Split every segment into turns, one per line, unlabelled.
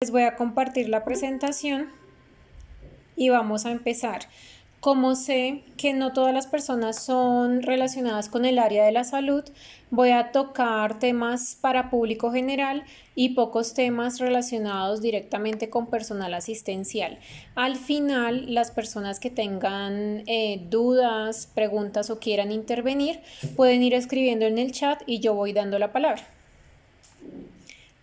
les voy a compartir la presentación y vamos a empezar. Como sé que no todas las personas son relacionadas con el área de la salud, voy a tocar temas para público general y pocos temas relacionados directamente con personal asistencial. Al final, las personas que tengan dudas, preguntas o quieran intervenir, pueden ir escribiendo en el chat y yo voy dando la palabra.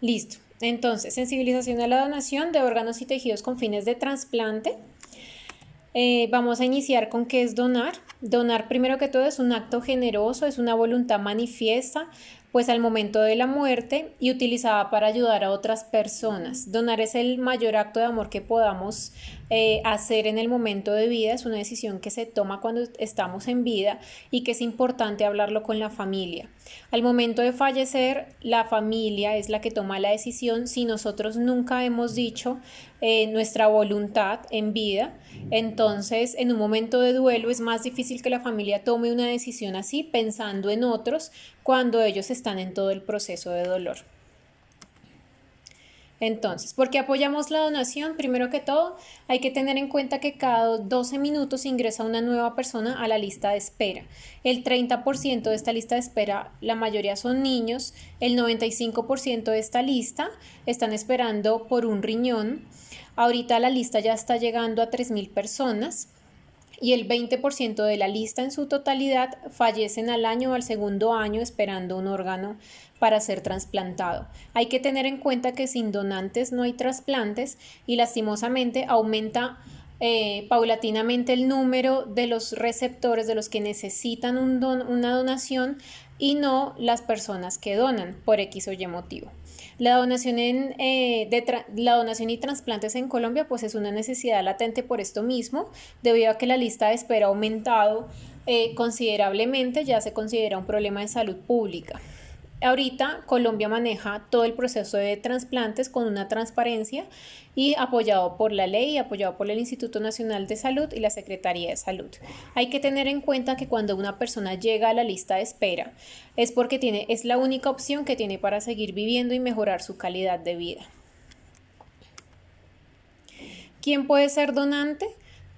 Listo. Entonces, sensibilización a la donación de órganos y tejidos con fines de trasplante. Vamos a iniciar con qué es donar. Donar, primero que todo, es un acto generoso, es una voluntad manifiesta, pues al momento de la muerte y utilizada para ayudar a otras personas. Donar es el mayor acto de amor que podamos hacer en el momento de vida, es una decisión que se toma cuando estamos en vida y que es importante hablarlo con la familia. Al momento de fallecer, la familia es la que toma la decisión si nosotros nunca hemos dicho nuestra voluntad en vida. Entonces, en un momento de duelo es más difícil que la familia tome una decisión así pensando en otros cuando ellos están en todo el proceso de dolor. Entonces, ¿por qué apoyamos la donación? Primero que todo, hay que tener en cuenta que cada 12 minutos ingresa una nueva persona a la lista de espera. El 30% de esta lista de espera, la mayoría son niños. El 95% de esta lista están esperando por un riñón. Ahorita la lista ya está llegando a 3.000 personas. Y el 20% de la lista en su totalidad fallecen al año o al segundo año esperando un órgano para ser trasplantado. Hay que tener en cuenta que sin donantes no hay trasplantes y lastimosamente aumenta paulatinamente el número de los receptores, de los que necesitan una donación y no las personas que donan por X o Y motivo. La donación y trasplantes en Colombia pues es una necesidad latente por esto mismo, debido a que la lista de espera ha aumentado considerablemente, ya se considera un problema de salud pública. Ahorita Colombia maneja todo el proceso de trasplantes con una transparencia y apoyado por la ley, apoyado por el Instituto Nacional de Salud y la Secretaría de Salud. Hay que tener en cuenta que cuando una persona llega a la lista de espera es porque es la única opción que tiene para seguir viviendo y mejorar su calidad de vida. ¿Quién puede ser donante?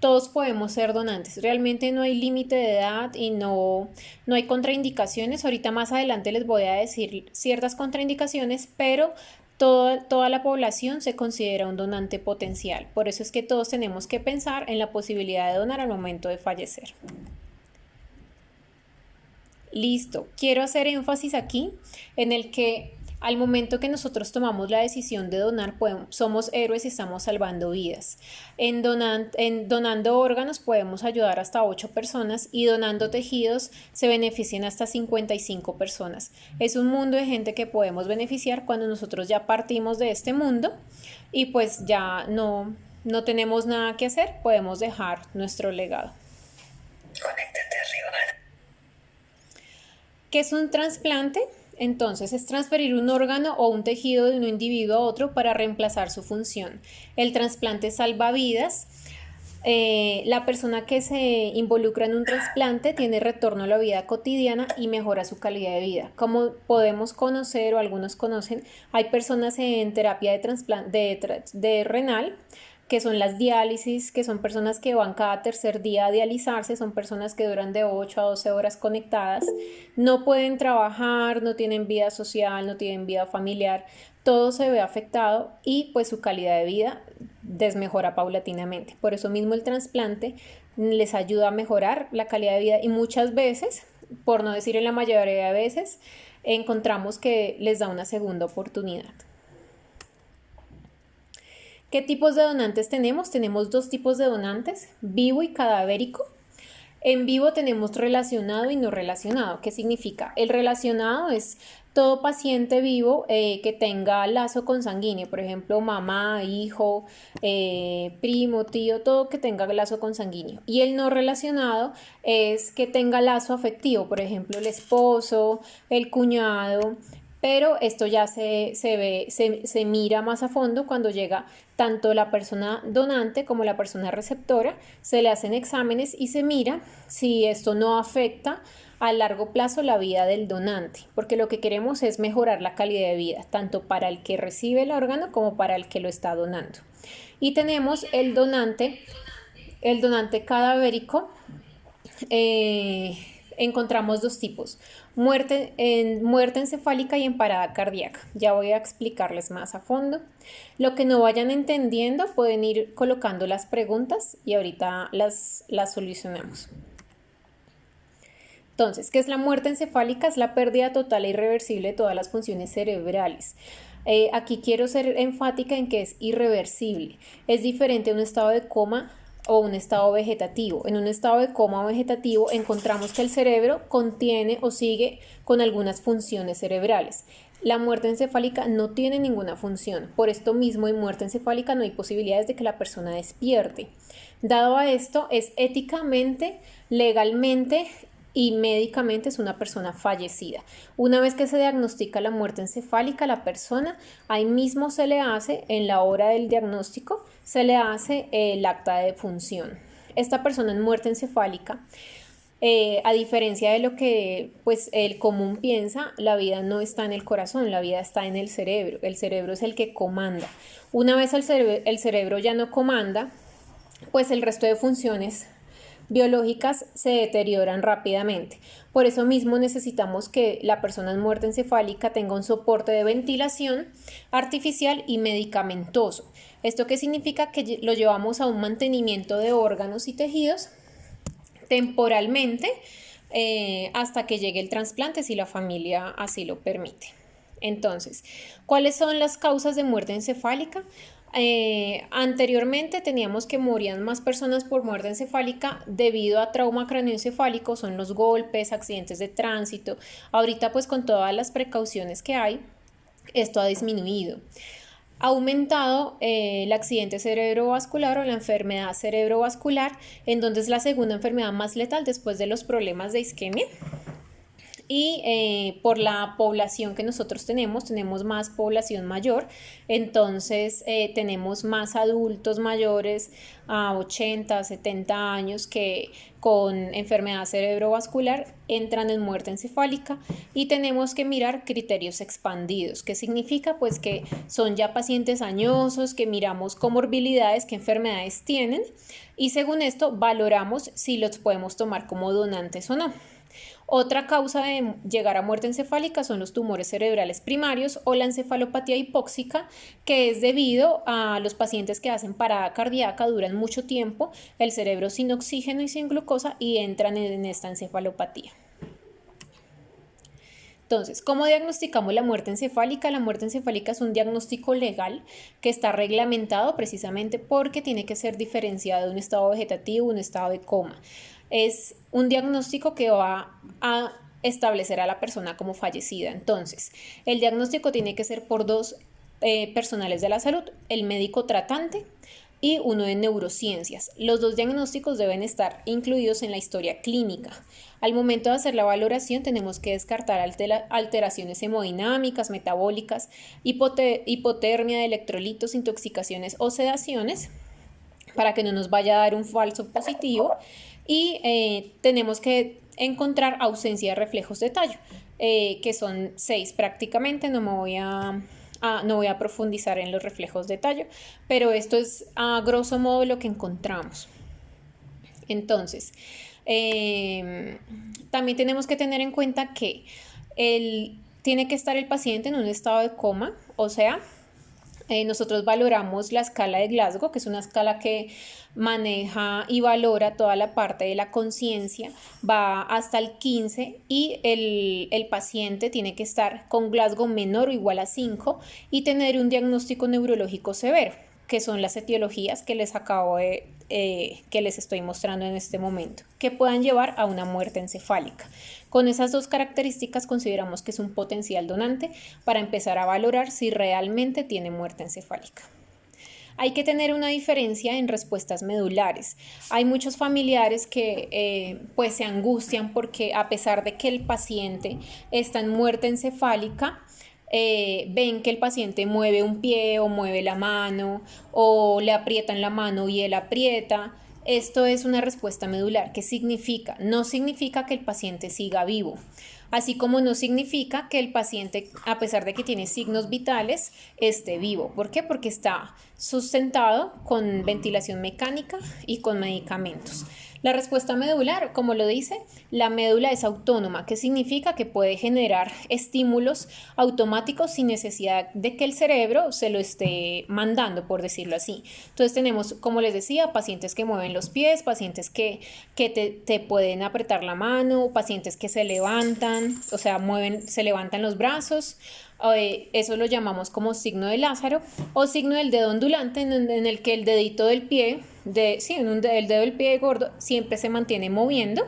Todos podemos ser donantes. Realmente no hay límite de edad y no hay contraindicaciones. Ahorita más adelante les voy a decir ciertas contraindicaciones, pero toda la población se considera un donante potencial. Por eso es que todos tenemos que pensar en la posibilidad de donar al momento de fallecer. Listo. Quiero hacer énfasis aquí en el que al momento que nosotros tomamos la decisión de donar, somos héroes y estamos salvando vidas. En donando órganos podemos ayudar hasta 8 personas y donando tejidos se benefician hasta 55 personas. Es un mundo de gente que podemos beneficiar cuando nosotros ya partimos de este mundo y pues ya no tenemos nada que hacer, podemos dejar nuestro legado. Conéctate arriba. ¿Qué es un trasplante? Entonces, es transferir un órgano o un tejido de un individuo a otro para reemplazar su función. El trasplante salva vidas. La persona que se involucra en un trasplante tiene retorno a la vida cotidiana y mejora su calidad de vida. Como podemos conocer o algunos conocen, hay personas en terapia de trasplante de renal, que son las diálisis, que son personas que van cada tercer día a dializarse, son personas que duran de 8 a 12 horas conectadas, no pueden trabajar, no tienen vida social, no tienen vida familiar, todo se ve afectado y pues su calidad de vida desmejora paulatinamente. Por eso mismo el trasplante les ayuda a mejorar la calidad de vida y muchas veces, por no decir en la mayoría de veces, encontramos que les da una segunda oportunidad. ¿Qué tipos de donantes tenemos? Tenemos 2 tipos de donantes, vivo y cadavérico. En vivo tenemos relacionado y no relacionado. ¿Qué significa? El relacionado es todo paciente vivo que tenga lazo consanguíneo, por ejemplo, mamá, hijo, primo, tío, todo que tenga lazo consanguíneo. Y el no relacionado es que tenga lazo afectivo, por ejemplo, el esposo, el cuñado, pero esto ya se mira más a fondo cuando llega tanto la persona donante como la persona receptora, se le hacen exámenes y se mira si esto no afecta a largo plazo la vida del donante, porque lo que queremos es mejorar la calidad de vida, tanto para el que recibe el órgano como para el que lo está donando. Y tenemos el donante cadavérico. Encontramos dos tipos, muerte encefálica y en parada cardíaca. Ya voy a explicarles más a fondo. Lo que no vayan entendiendo pueden ir colocando las preguntas y ahorita las solucionamos. Entonces, ¿qué es la muerte encefálica? Es la pérdida total e irreversible de todas las funciones cerebrales. Aquí quiero ser enfática en que es irreversible. Es diferente a un estado de coma o un estado vegetativo. En un estado de coma vegetativo encontramos que el cerebro contiene o sigue con algunas funciones cerebrales. La muerte encefálica no tiene ninguna función. Por esto mismo, en muerte encefálica no hay posibilidades de que la persona despierte. Dado a esto, es éticamente, legalmente y médicamente es una persona fallecida. Una vez que se diagnostica la muerte encefálica a la persona, ahí mismo se le hace, en la hora del diagnóstico, se le hace el acta de defunción. Esta persona en muerte encefálica, a diferencia de lo que pues el común piensa, la vida no está en el corazón, la vida está en el cerebro es el que comanda. Una vez el cerebro ya no comanda, pues el resto de funciones biológicas se deterioran rápidamente. Por eso mismo necesitamos que la persona en muerte encefálica tenga un soporte de ventilación artificial y medicamentoso. ¿Esto qué significa? Que lo llevamos a un mantenimiento de órganos y tejidos temporalmente hasta que llegue el trasplante, si la familia así lo permite. Entonces, ¿cuáles son las causas de muerte encefálica? Anteriormente teníamos que morían más personas por muerte encefálica debido a trauma craneoencefálico, son los golpes, accidentes de tránsito. Ahorita pues con todas las precauciones que hay, esto ha disminuido. Ha aumentado el accidente cerebrovascular o la enfermedad cerebrovascular, en donde es la segunda enfermedad más letal después de los problemas de isquemia. Y por la población que nosotros tenemos más población mayor, entonces tenemos más adultos mayores a 80, 70 años que con enfermedad cerebrovascular entran en muerte encefálica y tenemos que mirar criterios expandidos. ¿Qué significa? Pues que son ya pacientes añosos, que miramos comorbilidades, qué enfermedades tienen y según esto valoramos si los podemos tomar como donantes o no. Otra causa de llegar a muerte encefálica son los tumores cerebrales primarios o la encefalopatía hipóxica, que es debido a los pacientes que hacen parada cardíaca, duran mucho tiempo, el cerebro sin oxígeno y sin glucosa y entran en esta encefalopatía. Entonces, ¿cómo diagnosticamos la muerte encefálica? La muerte encefálica es un diagnóstico legal que está reglamentado precisamente porque tiene que ser diferenciado de un estado vegetativo, un estado de coma. Es un diagnóstico que va a establecer a la persona como fallecida. Entonces, el diagnóstico tiene que ser por dos personales de la salud, el médico tratante y uno de neurociencias. Los dos diagnósticos deben estar incluidos en la historia clínica. Al momento de hacer la valoración tenemos que descartar alteraciones hemodinámicas, metabólicas, hipotermia de electrolitos, intoxicaciones o sedaciones para que no nos vaya a dar un falso positivo y tenemos que encontrar ausencia de reflejos de tallo, que son 6 prácticamente, no voy a profundizar en los reflejos de tallo, pero esto es a grosso modo lo que encontramos. Entonces, también tenemos que tener en cuenta que tiene que estar el paciente en un estado de coma, o sea, nosotros valoramos la escala de Glasgow, que es una escala que maneja y valora toda la parte de la conciencia, va hasta el 15 y el paciente tiene que estar con Glasgow menor o igual a 5 y tener un diagnóstico neurológico severo, que son las etiologías que les que les estoy mostrando en este momento, que puedan llevar a una muerte encefálica. Con esas dos características consideramos que es un potencial donante para empezar a valorar si realmente tiene muerte encefálica. Hay que tener una diferencia en respuestas medulares. Hay muchos familiares que pues se angustian porque a pesar de que el paciente está en muerte encefálica, ven que el paciente mueve un pie o mueve la mano o le aprietan la mano y él aprieta. Esto es una respuesta medular. ¿Qué significa? No significa que el paciente siga vivo, así como no significa que el paciente, a pesar de que tiene signos vitales, esté vivo. ¿Por qué? Porque está sustentado con ventilación mecánica y con medicamentos. La respuesta medular, como lo dice, la médula es autónoma, que significa que puede generar estímulos automáticos sin necesidad de que el cerebro se lo esté mandando, por decirlo así. Entonces tenemos, como les decía, pacientes que mueven los pies, pacientes que te pueden apretar la mano, pacientes que se levantan, o sea, se levantan los brazos. Eso lo llamamos como signo de Lázaro o signo del dedo ondulante, en el que el dedito del pie, el dedo del pie gordo siempre se mantiene moviendo.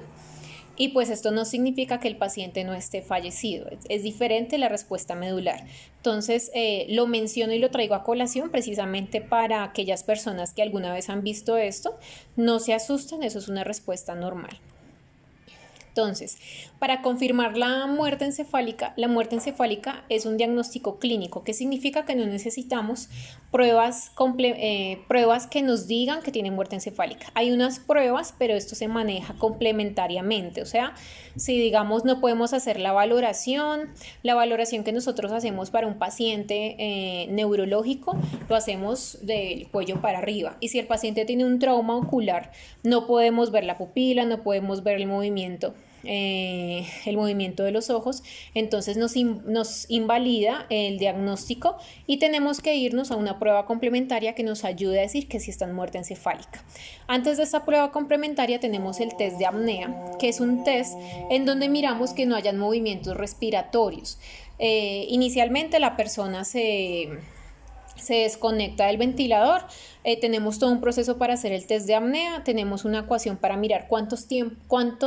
Y pues esto no significa que el paciente no esté fallecido, es diferente la respuesta medular. Entonces lo menciono y lo traigo a colación precisamente para aquellas personas que alguna vez han visto esto, no se asusten, eso es una respuesta normal. Entonces, para confirmar la muerte encefálica es un diagnóstico clínico, que significa que no necesitamos pruebas que nos digan que tiene muerte encefálica. Hay unas pruebas, pero esto se maneja complementariamente, o sea, si digamos no podemos hacer la valoración que nosotros hacemos para un paciente neurológico, lo hacemos del cuello para arriba. Y si el paciente tiene un trauma ocular, no podemos ver la pupila, no podemos ver el movimiento de los ojos, entonces nos invalida el diagnóstico y tenemos que irnos a una prueba complementaria que nos ayude a decir que sí está en muerte encefálica. Antes de esta prueba complementaria tenemos el test de apnea, que es un test en donde miramos que no hayan movimientos respiratorios. Inicialmente la persona se desconecta del ventilador, tenemos todo un proceso para hacer el test de apnea, tenemos una ecuación para mirar cuántos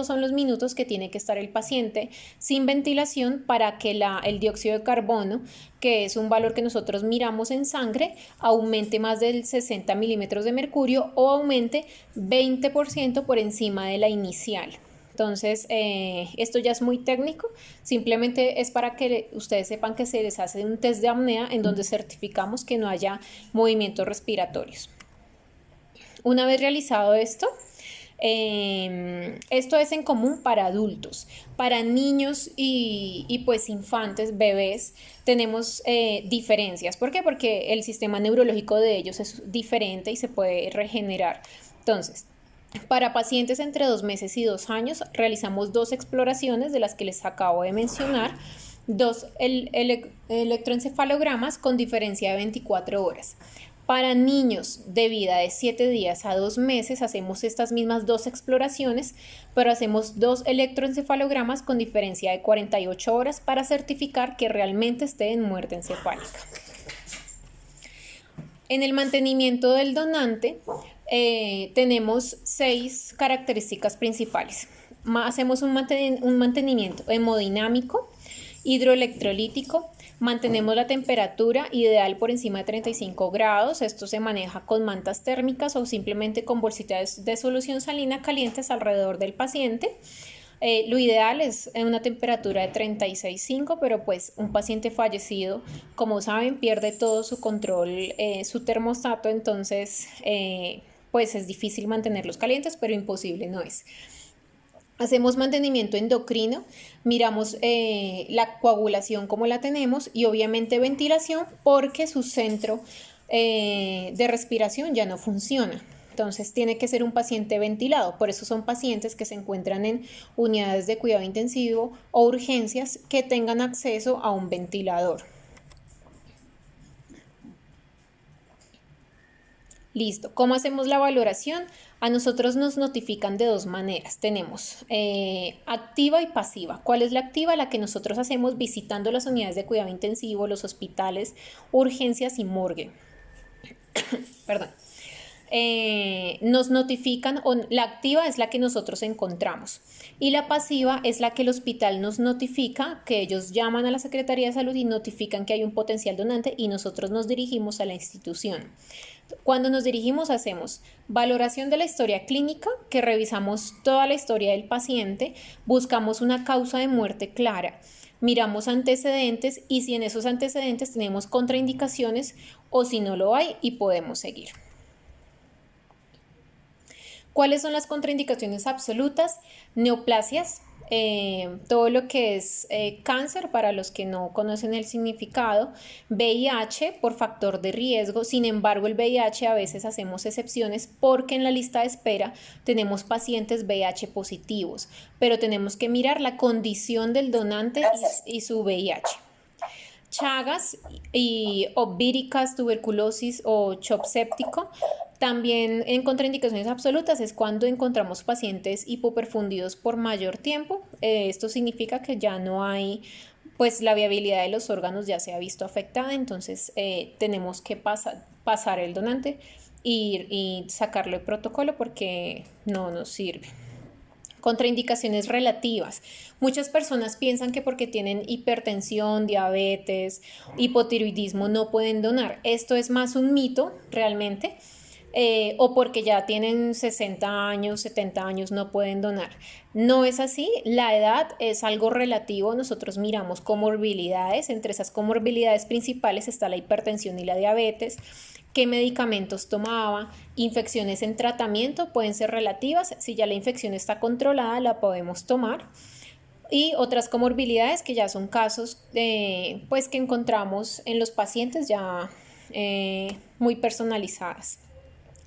son los minutos que tiene que estar el paciente sin ventilación para que el dióxido de carbono, que es un valor que nosotros miramos en sangre, aumente más del 60 milímetros de mercurio o aumente 20% por encima de la inicial. Entonces, esto ya es muy técnico, simplemente es para que ustedes sepan que se les hace un test de apnea en donde certificamos que no haya movimientos respiratorios. Una vez realizado esto, esto es en común para adultos. Para niños y pues infantes, bebés, tenemos diferencias. ¿Por qué? Porque el sistema neurológico de ellos es diferente y se puede regenerar. Entonces, para pacientes entre 2 meses y 2 años, realizamos 2 exploraciones de las que les acabo de mencionar, 2 electroencefalogramas con diferencia de 24 horas. Para niños de vida de 7 días a 2 meses hacemos estas mismas 2 exploraciones, pero hacemos 2 electroencefalogramas con diferencia de 48 horas para certificar que realmente esté en muerte encefálica. En el mantenimiento del donante tenemos 6 características principales. Hacemos un mantenimiento hemodinámico, hidroelectrolítico, mantenemos la temperatura ideal por encima de 35 grados, esto se maneja con mantas térmicas o simplemente con bolsitas de solución salina calientes alrededor del paciente. Lo ideal es una temperatura de 36,5, pero pues un paciente fallecido, como saben, pierde todo su control, su termostato, entonces pues es difícil mantenerlos calientes, pero imposible no es. Hacemos mantenimiento endocrino, miramos la coagulación como la tenemos y obviamente ventilación porque su centro de respiración ya no funciona. Entonces tiene que ser un paciente ventilado, por eso son pacientes que se encuentran en unidades de cuidado intensivo o urgencias que tengan acceso a un ventilador. Listo, ¿cómo hacemos la valoración? A nosotros nos notifican de 2 maneras, tenemos activa y pasiva. ¿Cuál es la activa? La que nosotros hacemos visitando las unidades de cuidado intensivo, los hospitales, urgencias y morgue. Perdón. Nos notifican, la activa es la que nosotros encontramos y la pasiva es la que el hospital nos notifica, que ellos llaman a la Secretaría de Salud y notifican que hay un potencial donante y nosotros nos dirigimos a la institución. Cuando nos dirigimos hacemos valoración de la historia clínica, que revisamos toda la historia del paciente, buscamos una causa de muerte clara. miramos antecedentes y si en esos antecedentes tenemos contraindicaciones o si no lo hay y podemos seguir. ¿Cuáles son las contraindicaciones absolutas? Neoplasias, todo lo que es cáncer para los que no conocen el significado, VIH por factor de riesgo, sin embargo el VIH a veces hacemos excepciones porque en la lista de espera tenemos pacientes VIH positivos, pero tenemos que mirar la condición del donante y su VIH. Chagas y obvíricas, tuberculosis o shock séptico. También en contraindicaciones absolutas es cuando encontramos pacientes hipoperfundidos por mayor tiempo. Esto significa que ya no hay, pues la viabilidad de los órganos ya se ha visto afectada, entonces tenemos que pasar el donante y sacarlo de protocolo porque no nos sirve. Contraindicaciones relativas. Muchas personas piensan que porque tienen hipertensión, diabetes, hipotiroidismo no pueden donar. Esto es más un mito realmente. O porque ya tienen 60 años, 70 años no pueden donar. No es así, la edad es algo relativo, nosotros miramos comorbilidades, entre esas comorbilidades principales está la hipertensión y la diabetes, qué medicamentos tomaba, infecciones en tratamiento pueden ser relativas, si ya la infección está controlada la podemos tomar. Y otras comorbilidades que ya son casos pues que encontramos en los pacientes ya muy personalizadas.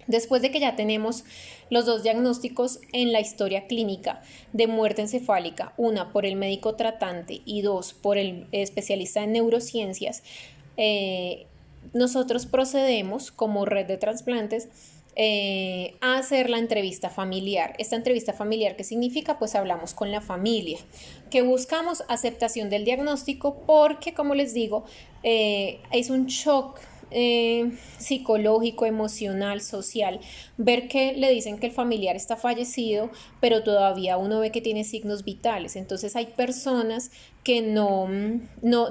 Después de que ya tenemos los dos diagnósticos en la historia clínica de muerte encefálica, una por el médico tratante y dos por el especialista en neurociencias, nosotros procedemos como red de trasplantes a hacer la entrevista familiar. Esta entrevista familiar, ¿qué significa? Pues hablamos con la familia, que buscamos aceptación del diagnóstico porque, como les digo, es un shock psicológico, emocional, social, ver que le dicen que el familiar está fallecido, pero todavía uno ve que tiene signos vitales. Entonces hay personas que no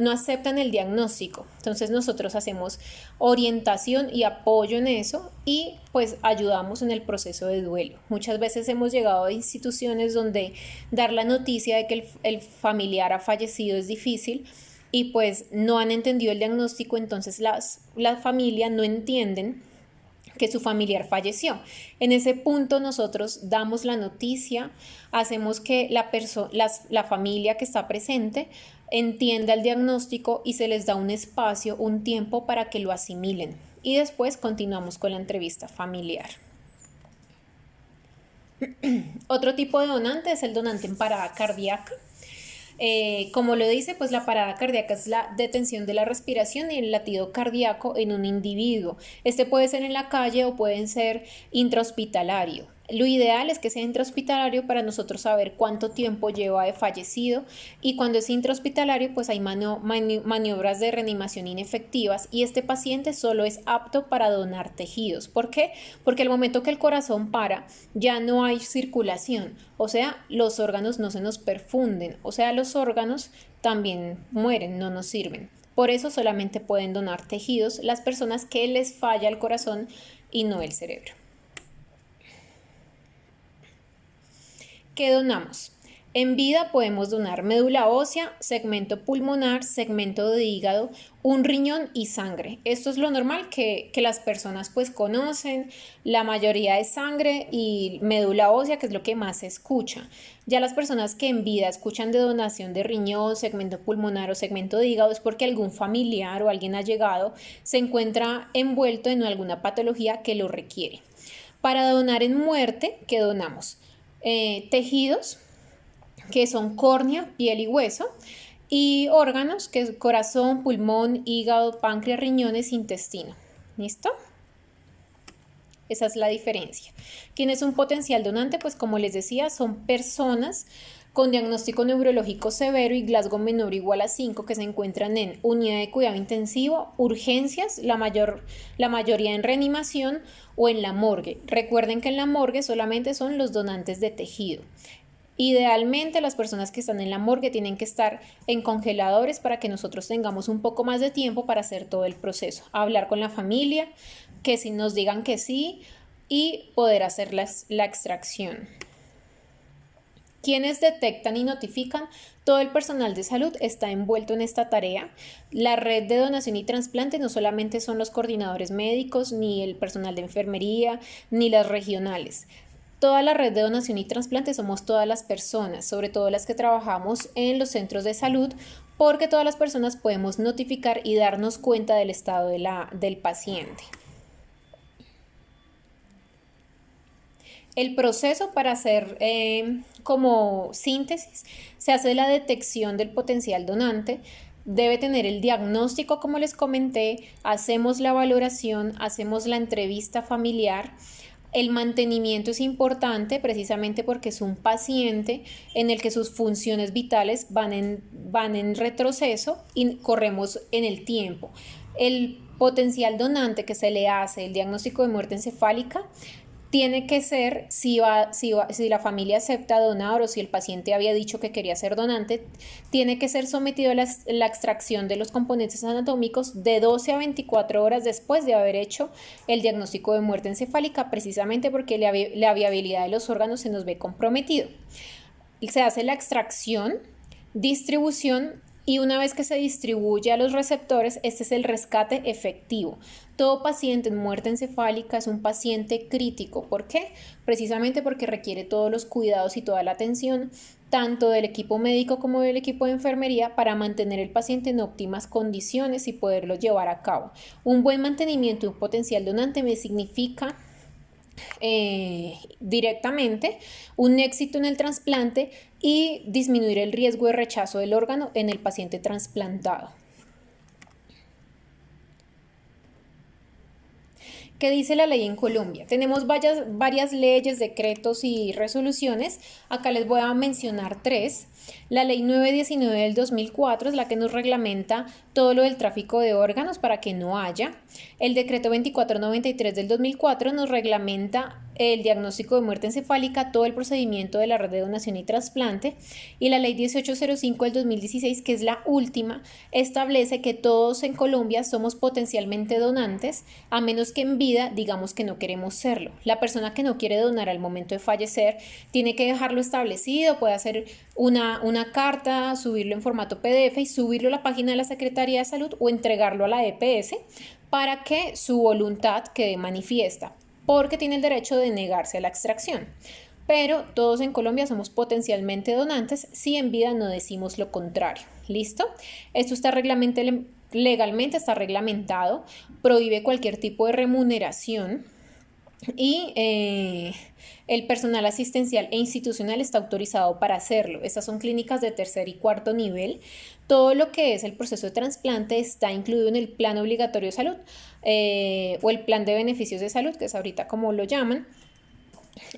aceptan el diagnóstico. Entonces nosotros hacemos orientación y apoyo en eso y pues ayudamos en el proceso de duelo. Muchas veces hemos llegado a instituciones donde dar la noticia de que el familiar ha fallecido es difícil y pues no han entendido el diagnóstico, entonces la familia no entienden que su familiar falleció. En ese punto nosotros damos la noticia, hacemos que la familia que está presente entienda el diagnóstico y se les da un espacio, un tiempo para que lo asimilen. Y después continuamos con la entrevista familiar. Otro tipo de donante es el donante en parada cardíaca. Como lo dice, pues la parada cardíaca es la detención de la respiración y el latido cardíaco en un individuo. Este puede ser en la calle o puede ser intrahospitalario. Lo ideal es que sea intrahospitalario para nosotros saber cuánto tiempo lleva de fallecido y cuando es intrahospitalario pues hay maniobras de reanimación inefectivas y este paciente solo es apto para donar tejidos. ¿Por qué? Porque al momento que el corazón para ya no hay circulación, o sea, los órganos no se nos perfunden, o sea, los órganos también mueren, no nos sirven. Por eso solamente pueden donar tejidos las personas que les falla el corazón y no el cerebro. ¿Qué donamos? En vida podemos donar médula ósea, segmento pulmonar, segmento de hígado, un riñón y sangre. Esto es lo normal que las personas pues conocen, la mayoría es sangre y médula ósea, que es lo que más se escucha. Ya las personas que en vida escuchan de donación de riñón, segmento pulmonar o segmento de hígado es porque algún familiar o alguien allegado se encuentra envuelto en alguna patología que lo requiere. Para donar en muerte, ¿qué donamos? Tejidos, que son córnea, piel y hueso, y órganos, que es corazón, pulmón, hígado, páncreas, riñones, intestino. ¿Listo? Esa es la diferencia. ¿Quién es un potencial donante? Pues como les decía, son personas con diagnóstico neurológico severo y Glasgow menor o igual a 5 que se encuentran en unidad de cuidado intensivo, urgencias, la mayoría en reanimación o en la morgue. Recuerden que en la morgue solamente son los donantes de tejido. Idealmente las personas que están en la morgue tienen que estar en congeladores para que nosotros tengamos un poco más de tiempo para hacer todo el proceso, hablar con la familia, que si nos digan que sí y poder hacer la extracción. ¿Quiénes detectan y notifican? Todo el personal de salud está envuelto en esta tarea. La red de donación y trasplante no solamente son los coordinadores médicos, ni el personal de enfermería, ni las regionales. Toda la red de donación y trasplante somos todas las personas, sobre todo las que trabajamos en los centros de salud, porque todas las personas podemos notificar y darnos cuenta del estado del paciente. El proceso para hacer como síntesis se hace la detección del potencial donante, debe tener el diagnóstico como les comenté, hacemos la valoración, hacemos la entrevista familiar. El mantenimiento es importante precisamente porque es un paciente en el que sus funciones vitales van en retroceso y corremos en el tiempo. El potencial donante que se le hace, el diagnóstico de muerte encefálica, tiene que ser, si la familia acepta donar o si el paciente había dicho que quería ser donante, tiene que ser sometido a la extracción de los componentes anatómicos de 12 a 24 horas después de haber hecho el diagnóstico de muerte encefálica, precisamente porque la viabilidad de los órganos se nos ve comprometido. Se hace la extracción, distribución, y una vez que se distribuye a los receptores, este es el rescate efectivo. Todo paciente en muerte encefálica es un paciente crítico. ¿Por qué? Precisamente porque requiere todos los cuidados y toda la atención, tanto del equipo médico como del equipo de enfermería, para mantener el paciente en óptimas condiciones y poderlo llevar a cabo. Un buen mantenimiento de un potencial donante me significa directamente un éxito en el trasplante y disminuir el riesgo de rechazo del órgano en el paciente trasplantado. ¿Qué dice la ley en Colombia? Tenemos varias leyes, decretos y resoluciones. Acá les voy a mencionar tres. La ley 919 del 2004 es la que nos reglamenta todo lo del tráfico de órganos para que no haya. El decreto 2493 del 2004 nos reglamenta el diagnóstico de muerte encefálica, todo el procedimiento de la red de donación y trasplante. Y la ley 1805 del 2016, que es la última, establece que todos en Colombia somos potencialmente donantes, a menos que en vida digamos que no queremos serlo. La persona que no quiere donar al momento de fallecer tiene que dejarlo establecido, puede hacer una carta, subirlo en formato PDF y subirlo a la página de la Secretaría de Salud o entregarlo a la EPS para que su voluntad quede manifiesta, porque tiene el derecho de negarse a la extracción. Pero todos en Colombia somos potencialmente donantes si en vida no decimos lo contrario. ¿Listo? Esto está legalmente está reglamentado, prohíbe cualquier tipo de remuneración y el personal asistencial e institucional está autorizado para hacerlo. Estas son clínicas de tercer y cuarto nivel. Todo lo que es el proceso de trasplante está incluido en el plan obligatorio de salud o el plan de beneficios de salud, que es ahorita como lo llaman.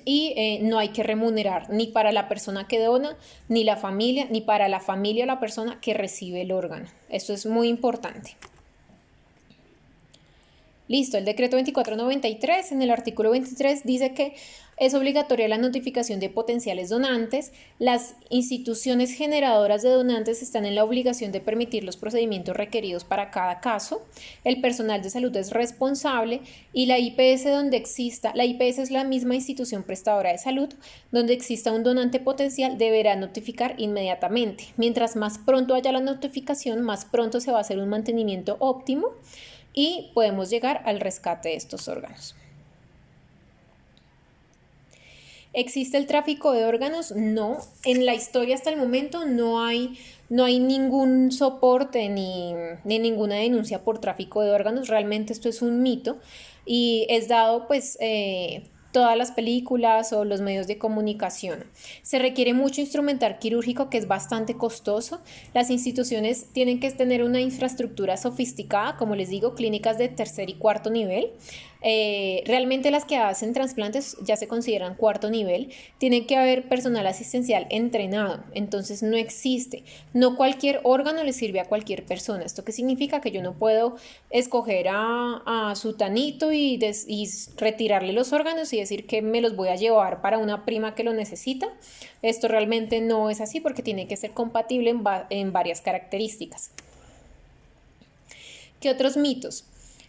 Y no hay que remunerar ni para la persona que dona, ni la familia, ni para la familia o la persona que recibe el órgano. Esto es muy importante. Listo, el decreto 2493 en el artículo 23 dice que es obligatoria la notificación de potenciales donantes. Las instituciones generadoras de donantes están en la obligación de permitir los procedimientos requeridos para cada caso. El personal de salud es responsable y la IPS donde exista, la IPS es la misma institución prestadora de salud, donde exista un donante potencial deberá notificar inmediatamente. Mientras más pronto haya la notificación, más pronto se va a hacer un mantenimiento óptimo y podemos llegar al rescate de estos órganos. ¿Existe el tráfico de órganos? No. En la historia hasta el momento no hay ningún soporte ni ninguna denuncia por tráfico de órganos. Realmente esto es un mito y es dado pues todas las películas o los medios de comunicación. Se requiere mucho instrumental quirúrgico que es bastante costoso. Las instituciones tienen que tener una infraestructura sofisticada, como les digo, clínicas de tercer y cuarto nivel. Realmente las que hacen trasplantes ya se consideran cuarto nivel. Tiene que haber personal asistencial entrenado, entonces no existe. No cualquier órgano le sirve a cualquier persona. ¿Esto qué significa? Que yo no puedo escoger a sutanito y retirarle los órganos y decir que me los voy a llevar para una prima que lo necesita. Esto realmente no es así porque tiene que ser compatible en varias características. ¿Qué otros mitos?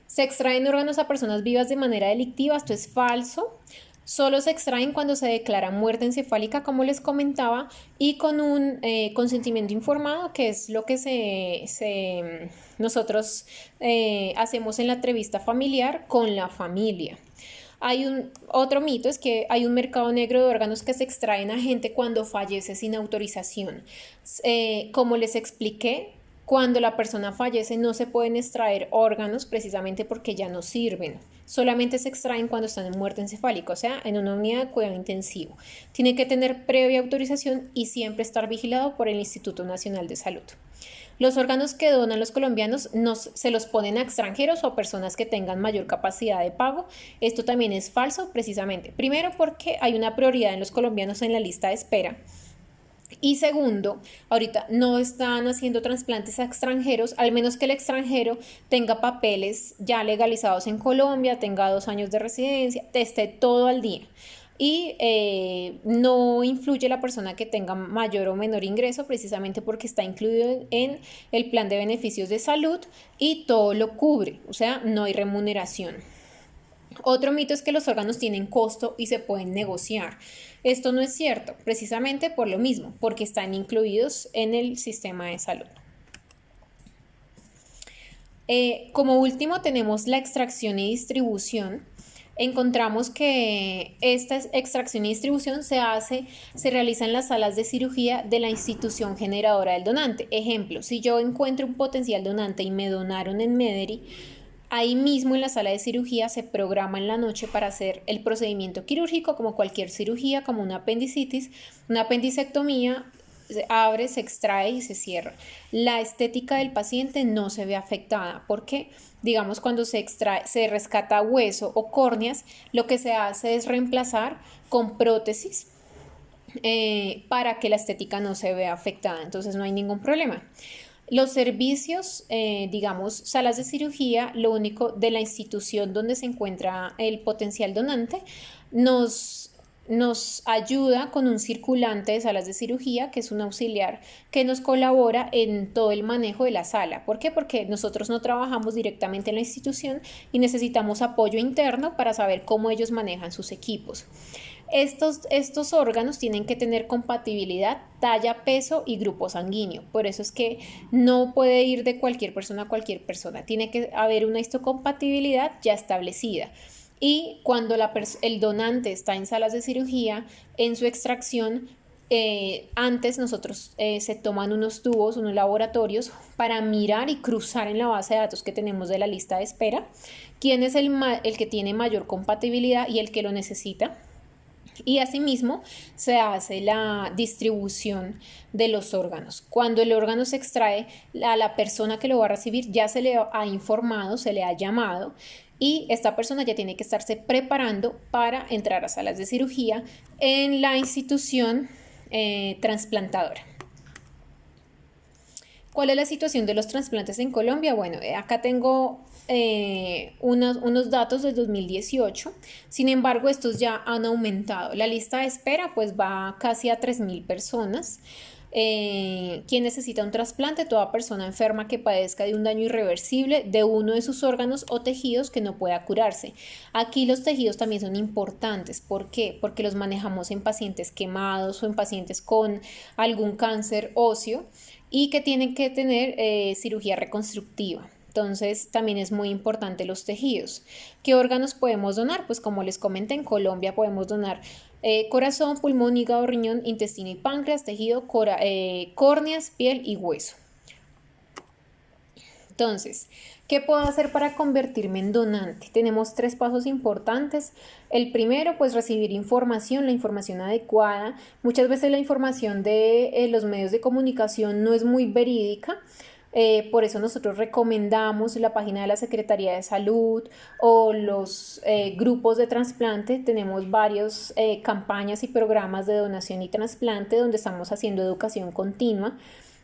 Se extraen órganos a personas vivas de manera delictiva. Esto es falso. Solo se extraen cuando se declara muerte encefálica, como les comentaba, y con un consentimiento informado, que es lo que nosotros hacemos en la entrevista familiar con la familia. Otro mito es que hay un mercado negro de órganos que se extraen a gente cuando fallece sin autorización. Como les expliqué, cuando la persona fallece no se pueden extraer órganos precisamente porque ya no sirven. Solamente se extraen cuando están en muerte encefálica, o sea, en una unidad de cuidado intensivo. Tiene que tener previa autorización y siempre estar vigilado por el Instituto Nacional de Salud. Los órganos que donan los colombianos se los ponen a extranjeros o a personas que tengan mayor capacidad de pago. Esto también es falso, precisamente. Primero, porque hay una prioridad en los colombianos en la lista de espera. Y segundo, ahorita no están haciendo trasplantes a extranjeros, al menos que el extranjero tenga papeles ya legalizados en Colombia, tenga 2 años de residencia, esté todo al día. Y no influye la persona que tenga mayor o menor ingreso, precisamente porque está incluido en el plan de beneficios de salud y todo lo cubre, o sea, no hay remuneración. Otro mito es que los órganos tienen costo y se pueden negociar. Esto no es cierto, precisamente por lo mismo, porque están incluidos en el sistema de salud. Como último tenemos la extracción y distribución. Encontramos que esta extracción y distribución se realiza en las salas de cirugía de la institución generadora del donante. Ejemplo, si yo encuentro un potencial donante y me donaron en Mederi, ahí mismo en la sala de cirugía se programa en la noche para hacer el procedimiento quirúrgico, como cualquier cirugía, como una apendicitis, una apendicectomía. Se abre, se extrae y se cierra. La estética del paciente no se ve afectada porque, digamos, cuando se rescata hueso o córneas, lo que se hace es reemplazar con prótesis para que la estética no se vea afectada. Entonces no hay ningún problema. Los servicios, digamos, salas de cirugía, lo único de la institución donde se encuentra el potencial donante, nos ayuda con un circulante de salas de cirugía, que es un auxiliar que nos colabora en todo el manejo de la sala. ¿Por qué? Porque nosotros no trabajamos directamente en la institución y necesitamos apoyo interno para saber cómo ellos manejan sus equipos. Estos órganos tienen que tener compatibilidad, talla, peso y grupo sanguíneo. Por eso es que no puede ir de cualquier persona a cualquier persona. Tiene que haber una histocompatibilidad ya establecida. Y cuando el donante está en salas de cirugía, en su extracción, antes nosotros se toman unos tubos, unos laboratorios para mirar y cruzar en la base de datos que tenemos de la lista de espera quién es el que tiene mayor compatibilidad y el que lo necesita. Y asimismo se hace la distribución de los órganos. Cuando el órgano se extrae, a la persona que lo va a recibir ya se le ha informado, se le ha llamado y esta persona ya tiene que estarse preparando para entrar a salas de cirugía en la institución trasplantadora. ¿Cuál es la situación de los trasplantes en Colombia? Bueno, acá tengo unos datos del 2018, sin embargo estos ya han aumentado. La lista de espera pues va casi a 3.000 personas. ¿Quién necesita un trasplante? Toda persona enferma que padezca de un daño irreversible de uno de sus órganos o tejidos que no pueda curarse. Aquí los tejidos también son importantes. ¿Por qué? Porque los manejamos en pacientes quemados o en pacientes con algún cáncer óseo y que tienen que tener cirugía reconstructiva. Entonces también es muy importante los tejidos. ¿Qué órganos podemos donar? Pues como les comenté, en Colombia podemos donar corazón, pulmón, hígado, riñón, intestino y páncreas, tejido, córneas, piel y hueso. Entonces, ¿qué puedo hacer para convertirme en donante? Tenemos 3 pasos importantes. El primero, pues recibir información, la información adecuada. Muchas veces la información de los medios de comunicación no es muy verídica. Por eso nosotros recomendamos la página de la Secretaría de Salud o los grupos de trasplante. Tenemos varias campañas y programas de donación y trasplante donde estamos haciendo educación continua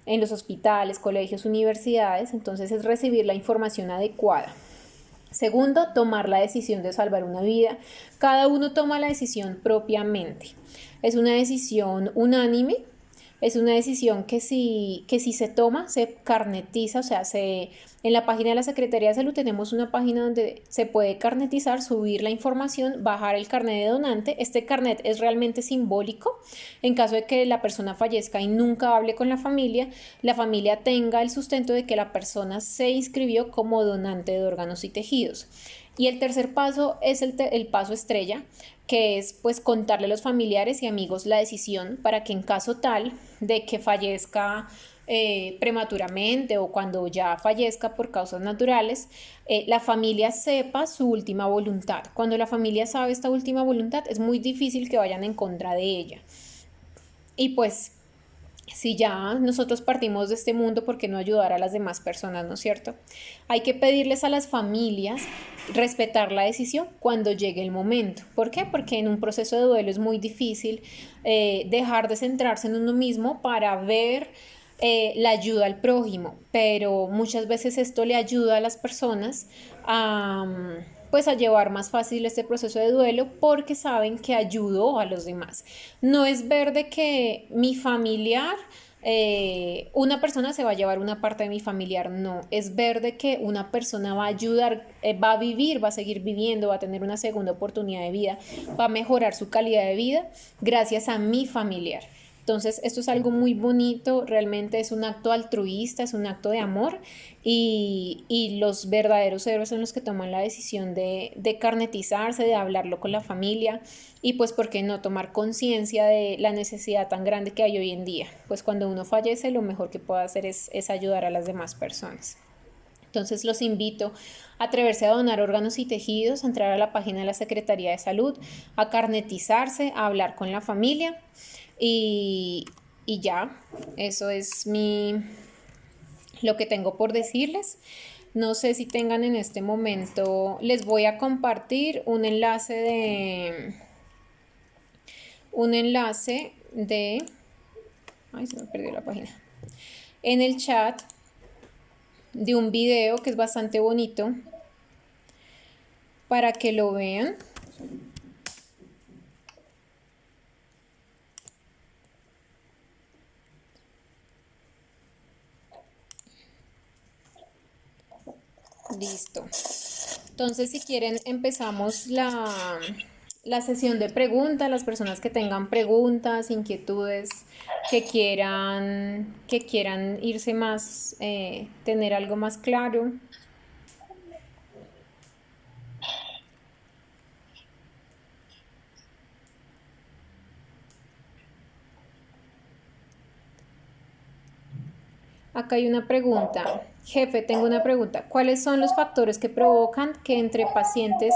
en los hospitales, colegios, universidades. Entonces es recibir la información adecuada. Segundo, tomar la decisión de salvar una vida. Cada uno toma la decisión propiamente. Es una decisión unánime. Es una decisión que si se toma, se carnetiza, o sea, en la página de la Secretaría de Salud tenemos una página donde se puede carnetizar, subir la información, bajar el carnet de donante. Este carnet es realmente simbólico. En caso de que la persona fallezca y nunca hable con la familia tenga el sustento de que la persona se inscribió como donante de órganos y tejidos. Y el tercer paso es el paso estrella, que es pues contarle a los familiares y amigos la decisión para que en caso tal de que fallezca prematuramente o cuando ya fallezca por causas naturales, la familia sepa su última voluntad. Cuando la familia sabe esta última voluntad, es muy difícil que vayan en contra de ella. Y pues si ya nosotros partimos de este mundo, ¿por qué no ayudar a las demás personas, no es cierto? Hay que pedirles a las familias respetar la decisión cuando llegue el momento. ¿Por qué? Porque en un proceso de duelo es muy difícil dejar de centrarse en uno mismo para ver la ayuda al prójimo, pero muchas veces esto le ayuda a las personas a, pues a llevar más fácil este proceso de duelo porque saben que ayudó a los demás. No es ver de que mi familiar, una persona se va a llevar una parte de mi familiar, no, es ver de que una persona va a ayudar, va a vivir, va a seguir viviendo, va a tener una segunda oportunidad de vida, va a mejorar su calidad de vida gracias a mi familiar. Entonces, esto es algo muy bonito, realmente es un acto altruista, es un acto de amor y los verdaderos héroes son los que toman la decisión de carnetizarse, de hablarlo con la familia y pues, ¿por qué no tomar conciencia de la necesidad tan grande que hay hoy en día? Pues cuando uno fallece, lo mejor que puede hacer es ayudar a las demás personas. Entonces los invito a atreverse a donar órganos y tejidos, a entrar a la página de la Secretaría de Salud, a carnetizarse, a hablar con la familia y, y ya, eso es lo que tengo por decirles. No sé si tengan en este momento, les voy a compartir un enlace de, ay, se me perdió la página, en el chat de un video que es bastante bonito para que lo vean. Listo. Entonces, si quieren, empezamos la sesión de preguntas. Las personas que tengan preguntas, inquietudes, que quieran irse más, tener algo más claro. Acá hay una pregunta. Jefe, tengo una pregunta. ¿Cuáles son los factores que provocan que entre pacientes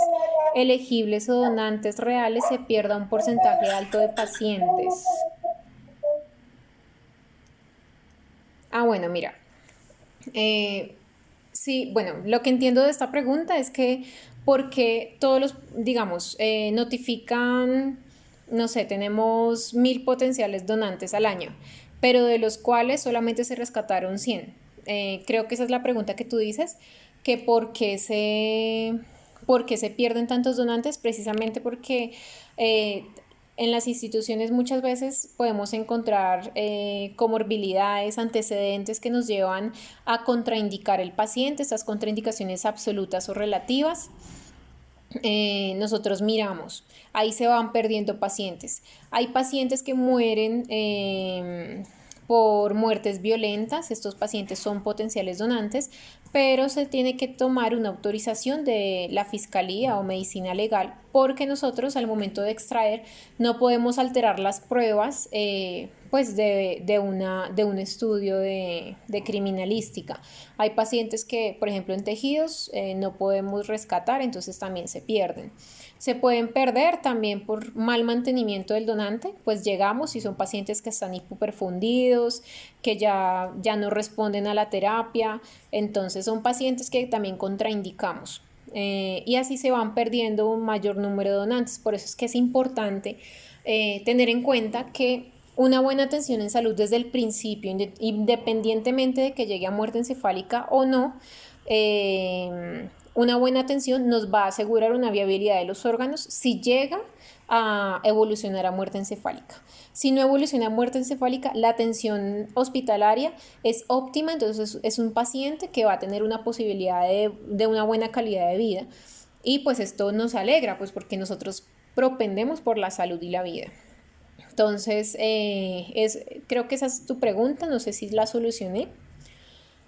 elegibles o donantes reales se pierda un porcentaje alto de pacientes? Ah, bueno, mira. Sí, bueno, lo que entiendo de esta pregunta es que porque todos los, digamos, notifican, no sé, tenemos 1000 potenciales donantes al año, pero de los cuales solamente se rescataron 100. Creo que esa es la pregunta que tú dices, que por qué se pierden tantos donantes, precisamente porque en las instituciones muchas veces podemos encontrar comorbilidades, antecedentes que nos llevan a contraindicar el paciente, estas contraindicaciones absolutas o relativas. Nosotros miramos, ahí se van perdiendo pacientes. Hay pacientes que mueren por muertes violentas, estos pacientes son potenciales donantes, pero se tiene que tomar una autorización de la fiscalía o medicina legal porque nosotros al momento de extraer no podemos alterar las pruebas pues de un estudio de criminalística. Hay pacientes que, por ejemplo, en tejidos no podemos rescatar, entonces también se pierden. Se pueden perder también por mal mantenimiento del donante, pues llegamos y son pacientes que están hipoperfundidos, que ya no responden a la terapia, entonces son pacientes que también contraindicamos. Y así se van perdiendo un mayor número de donantes. Por eso es que es importante tener en cuenta que una buena atención en salud desde el principio, independientemente de que llegue a muerte encefálica o no, una buena atención nos va a asegurar una viabilidad de los órganos. Si llega a evolucionar a muerte encefálica. Si no evoluciona a muerte encefálica, la atención hospitalaria es óptima, entonces es un paciente que va a tener una posibilidad de una buena calidad de vida. Y pues esto nos alegra, pues porque nosotros propendemos por la salud y la vida. Entonces, creo que esa es tu pregunta, no sé si la solucioné.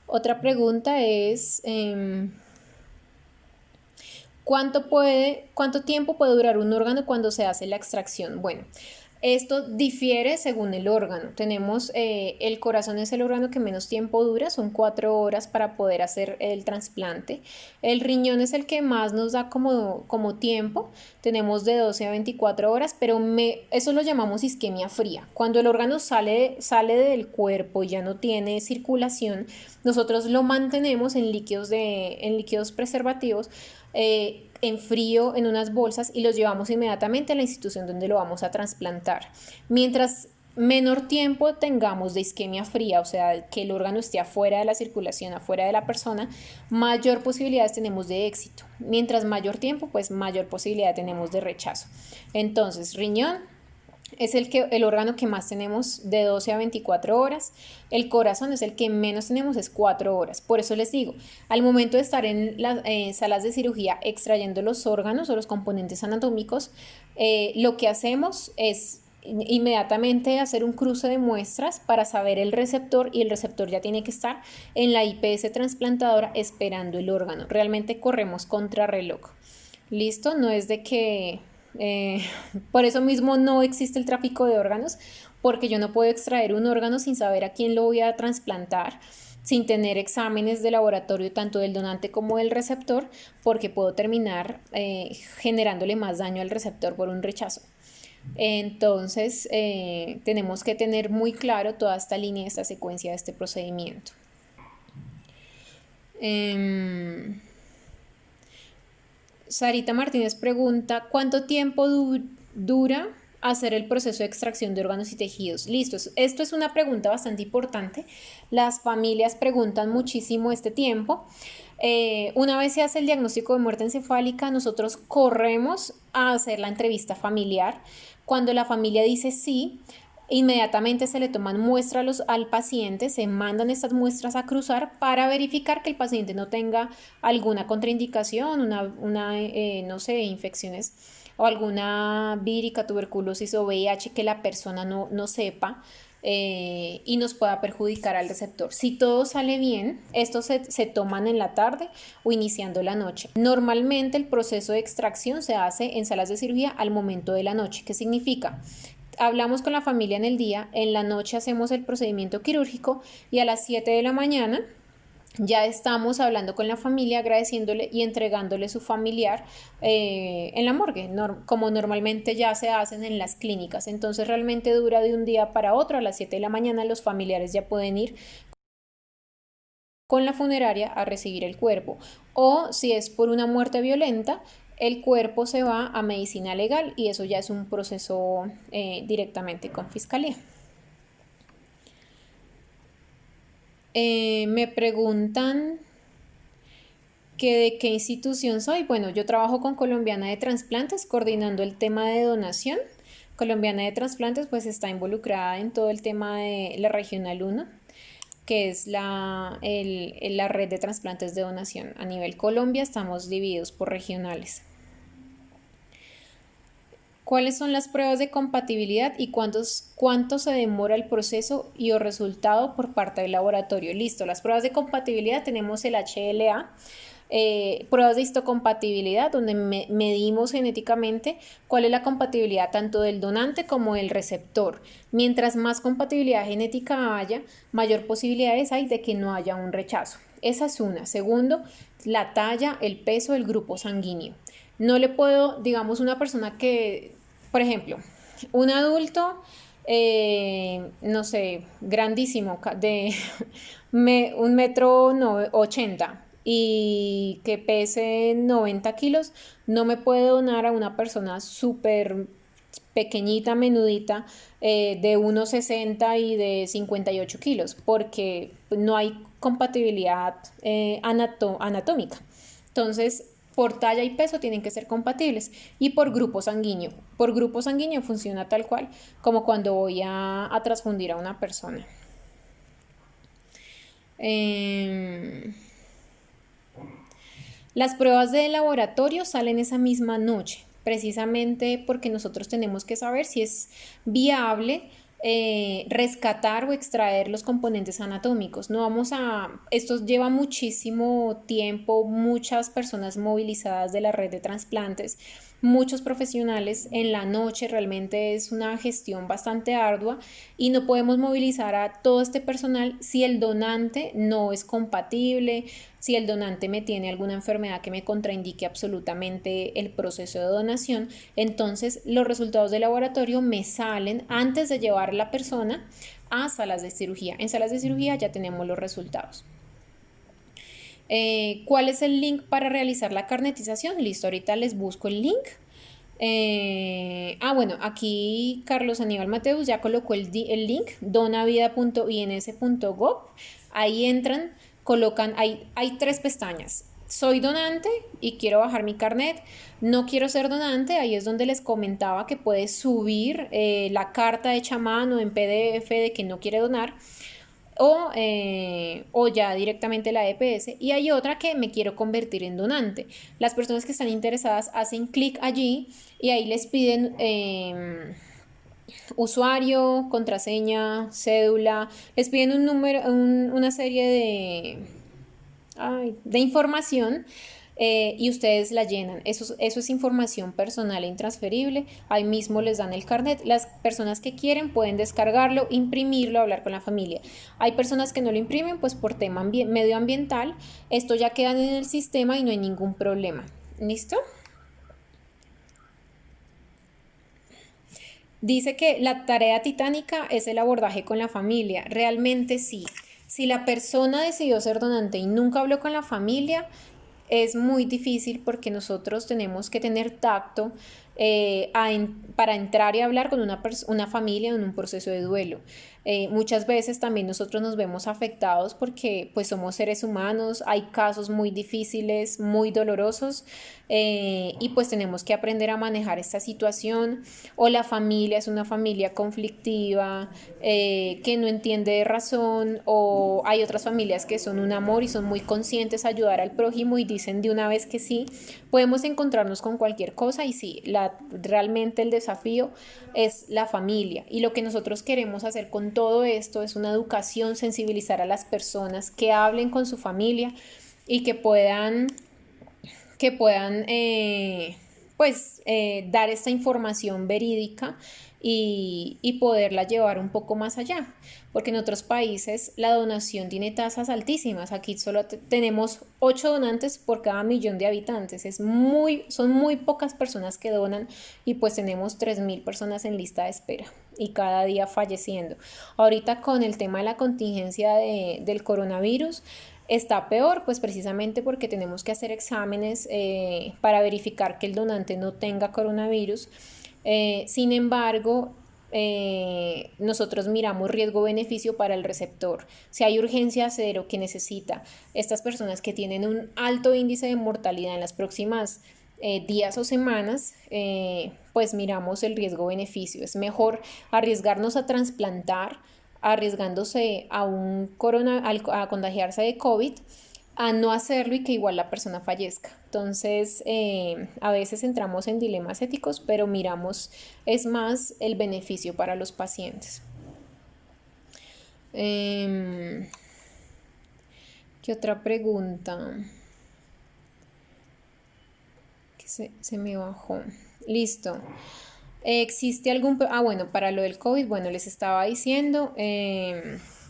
Otra pregunta es, ¿cuánto tiempo puede durar un órgano cuando se hace la extracción? Bueno, esto difiere según el órgano. Tenemos, el corazón es el órgano que menos tiempo dura, son 4 horas para poder hacer el trasplante. El riñón es el que más nos da como tiempo, tenemos de 12 a 24 horas, pero eso lo llamamos isquemia fría. Cuando el órgano sale del cuerpo y ya no tiene circulación, nosotros lo mantenemos en líquidos preservativos, en frío en unas bolsas y los llevamos inmediatamente a la institución donde lo vamos a trasplantar. Mientras menor tiempo tengamos de isquemia fría, o sea, que el órgano esté afuera de la circulación, afuera de la persona, mayor posibilidades tenemos de éxito. Mientras mayor tiempo, pues mayor posibilidad tenemos de rechazo. Entonces, riñón es el órgano que más tenemos, de 12 a 24 horas. El corazón es el que menos tenemos, es 4 horas. Por eso les digo, al momento de estar en las salas de cirugía extrayendo los órganos o los componentes anatómicos, lo que hacemos es inmediatamente hacer un cruce de muestras para saber el receptor, y el receptor ya tiene que estar en la IPS trasplantadora esperando el órgano. Realmente corremos contra reloj. ¿Listo? No es de que... por eso mismo no existe el tráfico de órganos, porque yo no puedo extraer un órgano sin saber a quién lo voy a trasplantar, sin tener exámenes de laboratorio tanto del donante como del receptor, porque puedo terminar generándole más daño al receptor por un rechazo. Entonces, tenemos que tener muy claro toda esta línea, esta secuencia de este procedimiento. Sarita Martínez pregunta, ¿cuánto tiempo dura hacer el proceso de extracción de órganos y tejidos? Listo, esto es una pregunta bastante importante. Las familias preguntan muchísimo este tiempo. Una vez se hace el diagnóstico de muerte encefálica, nosotros corremos a hacer la entrevista familiar. Cuando la familia dice sí, inmediatamente se le toman muestras al paciente, se mandan estas muestras a cruzar para verificar que el paciente no tenga alguna contraindicación, no sé, infecciones o alguna vírica, tuberculosis o VIH que la persona no sepa. Y nos pueda perjudicar al receptor. Si todo sale bien, estos se toman en la tarde o iniciando la noche. Normalmente el proceso de extracción se hace en salas de cirugía al momento de la noche. ¿Qué significa? Hablamos con la familia en el día, en la noche hacemos el procedimiento quirúrgico y a las 7 de la mañana ya estamos hablando con la familia, agradeciéndole y entregándole su familiar en la morgue, como normalmente ya se hacen en las clínicas. Entonces realmente dura de un día para otro. A las 7 de la mañana los familiares ya pueden ir con la funeraria a recibir el cuerpo. O si es por una muerte violenta, el cuerpo se va a medicina legal y eso ya es un proceso directamente con fiscalía. Me preguntan que de qué institución soy. Bueno, yo trabajo con Colombiana de Trasplantes coordinando el tema de donación. Colombiana de Trasplantes pues está involucrada en todo el tema de la Regional 1, que es la red de trasplantes de donación. A nivel Colombia estamos divididos por regionales. ¿Cuáles son las pruebas de compatibilidad y cuánto se demora el proceso y o resultado por parte del laboratorio? Listo, las pruebas de compatibilidad tenemos el HLA, pruebas de histocompatibilidad, donde medimos genéticamente cuál es la compatibilidad tanto del donante como del receptor. Mientras más compatibilidad genética haya, mayor posibilidades hay de que no haya un rechazo. Esa es una. Segundo, la talla, el peso, el grupo sanguíneo. No le puedo, digamos, una persona que, por ejemplo, un adulto, no sé, grandísimo, de 1,80 m y que pese 90 kilos, no me puede donar a una persona súper pequeñita, menudita, de 1,60 y de 58 kilos, porque no hay compatibilidad anatómica. Entonces, por talla y peso tienen que ser compatibles y por grupo sanguíneo. Por grupo sanguíneo funciona tal cual como cuando voy a transfundir a una persona. Las pruebas de laboratorio salen esa misma noche, precisamente porque nosotros tenemos que saber si es viable rescatar o extraer los componentes anatómicos. No vamos a, esto lleva muchísimo tiempo, muchas personas movilizadas de la red de trasplantes, muchos profesionales en la noche, realmente es una gestión bastante ardua y no podemos movilizar a todo este personal si el donante no es compatible, si el donante me tiene alguna enfermedad que me contraindique absolutamente el proceso de donación. Entonces los resultados de laboratorio me salen antes de llevar a la persona a salas de cirugía. En salas de cirugía ya tenemos los resultados. ¿Cuál es el link para realizar la carnetización? Listo, ahorita les busco el link. Bueno, aquí Carlos Aníbal Mateus ya colocó el link donavida.ins.gov. Ahí entran, colocan, hay 3 pestañas. Soy donante y quiero bajar mi carnet. No quiero ser donante, ahí es donde les comentaba que puedes subir la carta hecha a mano en PDF de que no quiere donar. O ya directamente la EPS, y hay otra que me quiero convertir en donante. Las personas que están interesadas hacen clic allí y ahí les piden usuario, contraseña, cédula, les piden un número, una serie de información. Y ustedes la llenan. Eso es información personal e intransferible. Ahí mismo les dan el carnet. Las personas que quieren pueden descargarlo, imprimirlo, hablar con la familia. Hay personas que no lo imprimen pues por tema medioambiental. Esto ya queda en el sistema y no hay ningún problema. ¿Listo? Dice que la tarea titánica es el abordaje con la familia. Realmente sí. Si la persona decidió ser donante y nunca habló con la familia, es muy difícil porque nosotros tenemos que tener tacto para entrar y hablar con una familia en un proceso de duelo. Muchas veces también nosotros nos vemos afectados porque pues somos seres humanos, hay casos muy difíciles, muy dolorosos, y pues tenemos que aprender a manejar esta situación. O la familia es una familia conflictiva, que no entiende de razón, o hay otras familias que son un amor y son muy conscientes a ayudar al prójimo y dicen de una vez que sí. Podemos encontrarnos con cualquier cosa y sí, realmente el desafío es la familia, y lo que nosotros queremos hacer con todo esto es una educación, sensibilizar a las personas, que hablen con su familia y que puedan dar esta información verídica y poderla llevar un poco más allá, porque en otros países la donación tiene tasas altísimas. Aquí solo tenemos 8 donantes por cada 1.000.000 de habitantes. Son muy pocas personas que donan y pues tenemos 3.000 personas en lista de espera y cada día falleciendo. Ahorita con el tema de la contingencia del coronavirus está peor, pues precisamente porque tenemos que hacer exámenes para verificar que el donante no tenga coronavirus. Sin embargo, nosotros miramos riesgo-beneficio para el receptor. Si hay urgencia cero que necesita estas personas que tienen un alto índice de mortalidad en las próximas días o semanas, pues miramos el riesgo-beneficio. Es mejor arriesgarnos a trasplantar, arriesgándose a contagiarse de COVID, a no hacerlo y que igual la persona fallezca. Entonces, a veces entramos en dilemas éticos, pero miramos, es más el beneficio para los pacientes. ¿Qué otra pregunta? Que se me bajó. Listo. ¿Existe algún... bueno, para lo del COVID, bueno, les estaba diciendo...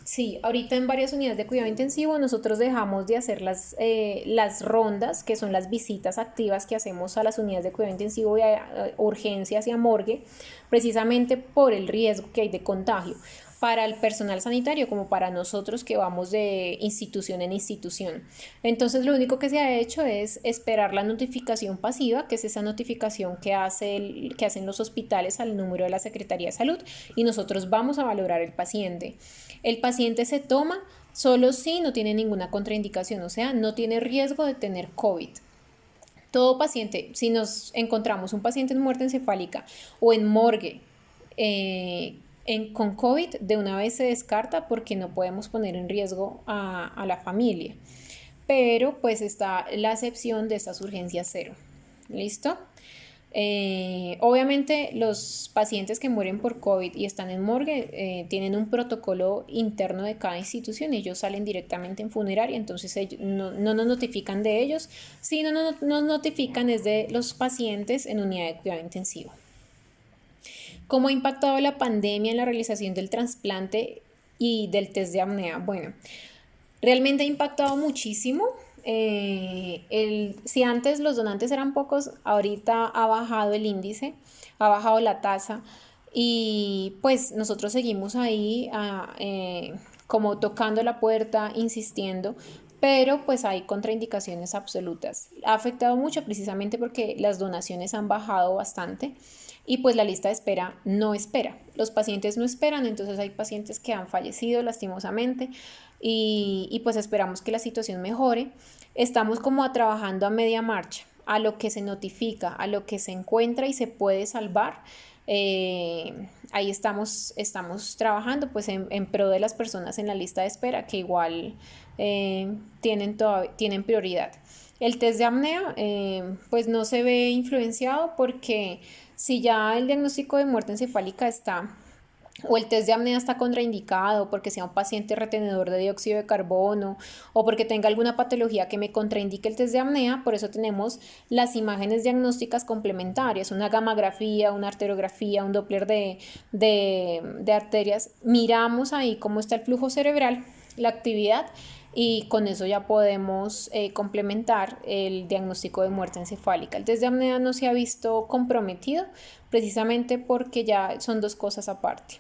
Sí, ahorita en varias unidades de cuidado intensivo nosotros dejamos de hacer las rondas, que son las visitas activas que hacemos a las unidades de cuidado intensivo y a urgencias y a morgue, precisamente por el riesgo que hay de contagio para el personal sanitario como para nosotros que vamos de institución en institución. Entonces lo único que se ha hecho es esperar la notificación pasiva, que es esa notificación que hacen los hospitales al número de la Secretaría de Salud, y nosotros vamos a valorar el paciente. El paciente se toma solo si no tiene ninguna contraindicación, o sea, no tiene riesgo de tener COVID. Todo paciente, si nos encontramos un paciente en muerte encefálica o en morgue con COVID, de una vez se descarta porque no podemos poner en riesgo a la familia. Pero pues está la excepción de estas urgencias cero. ¿Listo? Obviamente los pacientes que mueren por COVID y están en morgue tienen un protocolo interno de cada institución y ellos salen directamente en funeraria, entonces ellos no nos notifican de ellos, sino nos notifican es de los pacientes en unidad de cuidado intensivo. ¿Cómo ha impactado la pandemia en la realización del trasplante y del test de apnea? Bueno, realmente ha impactado muchísimo. Si antes los donantes eran pocos, ahorita ha bajado el índice, ha bajado la tasa y pues nosotros seguimos ahí como tocando la puerta, insistiendo, pero pues hay contraindicaciones absolutas. Ha afectado mucho precisamente porque las donaciones han bajado bastante y pues la lista de espera no espera. Los pacientes no esperan, entonces hay pacientes que han fallecido lastimosamente y pues esperamos que la situación mejore. Estamos como trabajando a media marcha, a lo que se notifica, a lo que se encuentra y se puede salvar. Ahí estamos trabajando pues en pro de las personas en la lista de espera que igual tienen prioridad. El test de apnea pues no se ve influenciado porque si ya el diagnóstico de muerte encefálica está o el test de apnea está contraindicado porque sea un paciente retenedor de dióxido de carbono o porque tenga alguna patología que me contraindique el test de apnea, por eso tenemos las imágenes diagnósticas complementarias, una gamografía, una arteriografía, un Doppler de arterias. Miramos ahí cómo está el flujo cerebral, la actividad y con eso ya podemos complementar el diagnóstico de muerte encefálica. El test de apnea no se ha visto comprometido precisamente porque ya son dos cosas aparte.